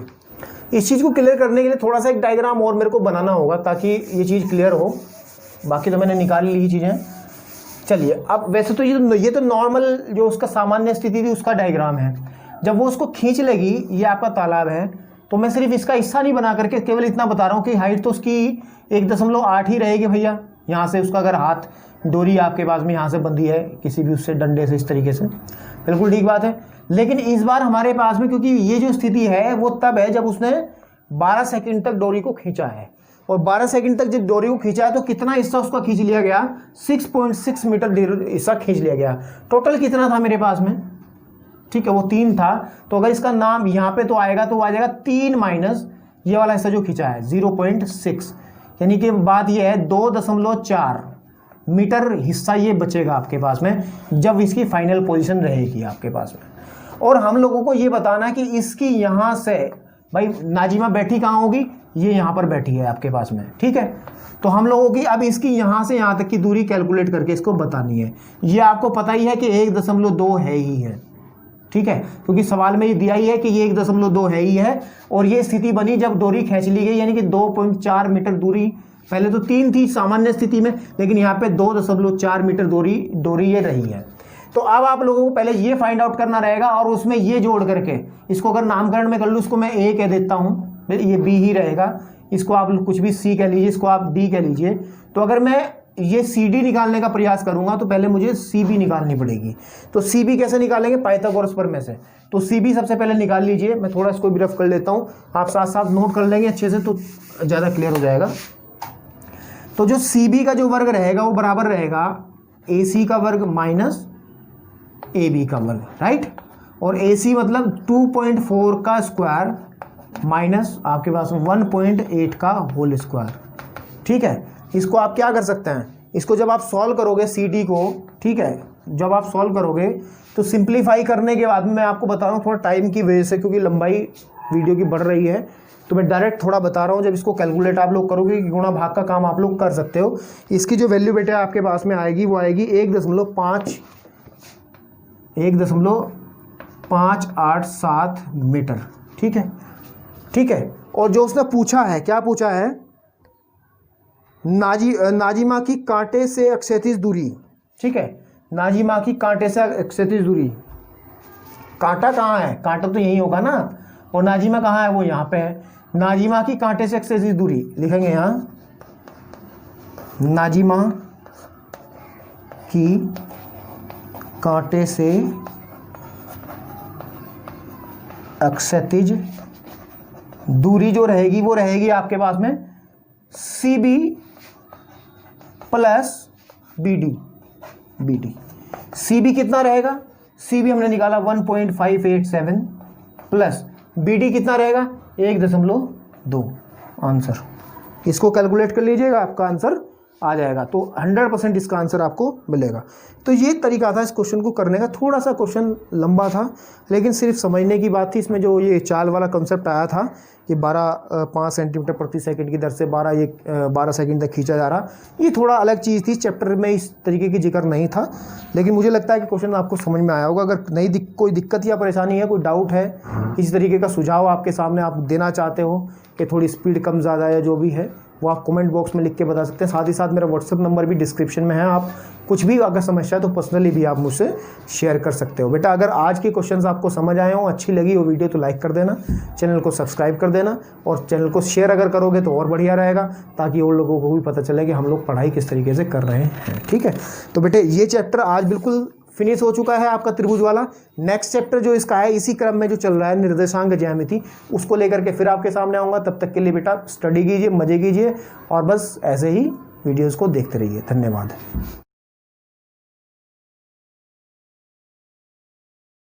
इस चीज़ को क्लियर करने के लिए थोड़ा सा एक डायग्राम और मेरे को बनाना होगा ताकि ये चीज़ क्लियर हो, बाकी तो मैंने निकाल ली चीज़ें। चलिए अब वैसे तो ये तो नॉर्मल जो उसका सामान्य स्थिति थी उसका डायग्राम है। जब वो उसको खींच लेगी, ये आपका तालाब है, तो मैं सिर्फ इसका हिस्सा नहीं बना करके केवल इतना बता रहा हूँ कि हाइट तो उसकी 1.8 ही रहेगी भैया, यहाँ से उसका अगर हाथ डोरी आपके पास में यहाँ से बंधी है किसी भी उससे डंडे से इस तरीके से, बिल्कुल ठीक बात है। लेकिन इस बार हमारे पास में, क्योंकि ये जो स्थिति है वो तब है जब उसने 12 सेकंड तक डोरी को खींचा है, और 12 सेकंड तक जब डोरी को खींचा है तो कितना हिस्सा उसका खींच लिया गया, 6.6 मीटर हिस्सा खींच लिया गया। टोटल कितना था मेरे पास में, ठीक है, वो 3 था। तो अगर इसका नाम यहाँ पे तो आएगा तो आ जाएगा 3 माइनस ये वाला हिस्सा जो खींचा है 0.6, यानी कि बात ये है 2.4 मीटर हिस्सा ये बचेगा आपके पास में जब इसकी फाइनल पोजीशन रहेगी आपके पास में। और हम लोगों को ये बताना है कि इसकी यहाँ से, भाई नाजिमा बैठी कहाँ होगी, ये यहाँ पर बैठी है आपके पास में, ठीक है। तो हम लोगों की अब इसकी यहाँ से यहाँ तक की दूरी कैलकुलेट करके इसको बतानी है। ये आपको पता ही है कि 1.2 है ही है, ठीक है, क्योंकि सवाल में ये दिया ही है कि ये 1.2 है ही है। और ये स्थिति बनी जब डोरी खींच ली गई, यानी कि 2.4 मीटर दूरी, पहले तो 3 थी सामान्य स्थिति में, लेकिन यहाँ पे 2.4 मीटर डोरी ये रही है। तो अब आप लोगों को पहले ये फाइंड आउट करना रहेगा, और उसमें ये जोड़ करके इसको अगर नामकरण में कर लूँ, इसको मैं ए कह देता हूँ, ये बी ही रहेगा, इसको आप कुछ भी सी कह लीजिए, इसको आप डी कह लीजिए। तो अगर मैं ये सी डी निकालने का प्रयास करूंगा तो पहले मुझे सी बी निकालनी पड़ेगी। तो सी बी कैसे निकालेंगे, पाइथागोरस प्रमेय से। तो सी बी सबसे पहले निकाल लीजिए, मैं थोड़ा इसको भी रफ कर लेता हूँ, आप साथ साथ नोट कर लेंगे अच्छे से तो ज़्यादा क्लियर हो जाएगा। तो जो सी बी का जो वर्ग रहेगा वो बराबर रहेगा ए सी का वर्ग माइनस ए बी का वर्ग, राइट। और ए सी मतलब 2.4 का स्क्वायर माइनस आपके पास 1.8 का होल स्क्वायर, ठीक है। इसको आप क्या कर सकते हैं, इसको जब आप सॉल्व करोगे सी डी को, ठीक है, जब आप सॉल्व करोगे तो सिंप्लीफाई करने के बाद में मैं आपको बता रहा हूँ थोड़ा टाइम की वजह से, क्योंकि लंबाई वीडियो की बढ़ रही है, तो मैं डायरेक्ट थोड़ा बता रहा हूँ। जब इसको कैलकुलेट आप लोग करोगे कि गुणा भाग का काम आप लोग कर सकते हो। इसकी जो वैल्यू बेटा आपके पास में आएगी वो आएगी 1.587 मीटर, ठीक है, ठीक है। और जो उसने पूछा है, क्या पूछा है, नाजिमा की कांटे से अक्षैतिज दूरी, ठीक है, नाजिमा की कांटे से अक्षैतिज दूरी। कांटा कहाँ है, कांटा तो यही होगा ना, और नाजिमा कहाँ है, वो यहाँ पे है। नाजिमा की कांटे से अक्षैतिज दूरी लिखेंगे यहाँ, नाजिमा की कांटे से अक्षैतिज दूरी जो रहेगी वो रहेगी आपके पास में C B plus B D. C B कितना रहेगा, सी बी हमने निकाला 1.587 प्लस बी डी कितना रहेगा 1.2। आंसर इसको कैलकुलेट कर लीजिएगा, आपका आंसर आ जाएगा। तो 100% इसका आंसर आपको मिलेगा। तो ये तरीका था इस क्वेश्चन को करने का। थोड़ा सा क्वेश्चन लंबा था, लेकिन सिर्फ समझने की बात थी। इसमें जो ये चाल वाला कंसेप्ट आया था कि 5 सेंटीमीटर प्रति सेकंड की दर से 12 सेकंड तक खींचा जा रहा, ये थोड़ा अलग चीज़ थी। चैप्टर में इस तरीके की जिक्र नहीं था, लेकिन मुझे लगता है कि क्वेश्चन आपको समझ में आया होगा। अगर कोई दिक्कत या परेशानी है, कोई डाउट है, किसी तरीके का सुझाव आपके सामने आप देना चाहते हो कि थोड़ी स्पीड कम ज़्यादा या जो भी है, वो आप कमेंट बॉक्स में लिख के बता सकते हैं। साथ ही साथ मेरा व्हाट्सएप नंबर भी डिस्क्रिप्शन में है। आप कुछ भी अगर समस्या है तो पर्सनली भी आप मुझसे शेयर कर सकते हो। बेटा अगर आज के क्वेश्चंस आपको समझ आए हो, अच्छी लगी हो वीडियो, तो लाइक कर देना, चैनल को सब्सक्राइब कर देना, और चैनल को शेयर अगर करोगे तो और बढ़िया रहेगा, ताकि और लोगों को भी पता चले कि हम लोग पढ़ाई किस तरीके से कर रहे हैं। ठीक है, तो बेटे ये चैप्टर आज बिल्कुल फिनिश हो चुका है आपका त्रिभुज वाला। नेक्स्ट चैप्टर जो इसका है, इसी क्रम में जो चल रहा है निर्देशांक ज्यामिति, उसको लेकर के फिर आपके सामने आऊँगा। तब तक के लिए बेटा स्टडी कीजिए, मजे कीजिए, और बस ऐसे ही वीडियोज़ को देखते रहिए। धन्यवाद।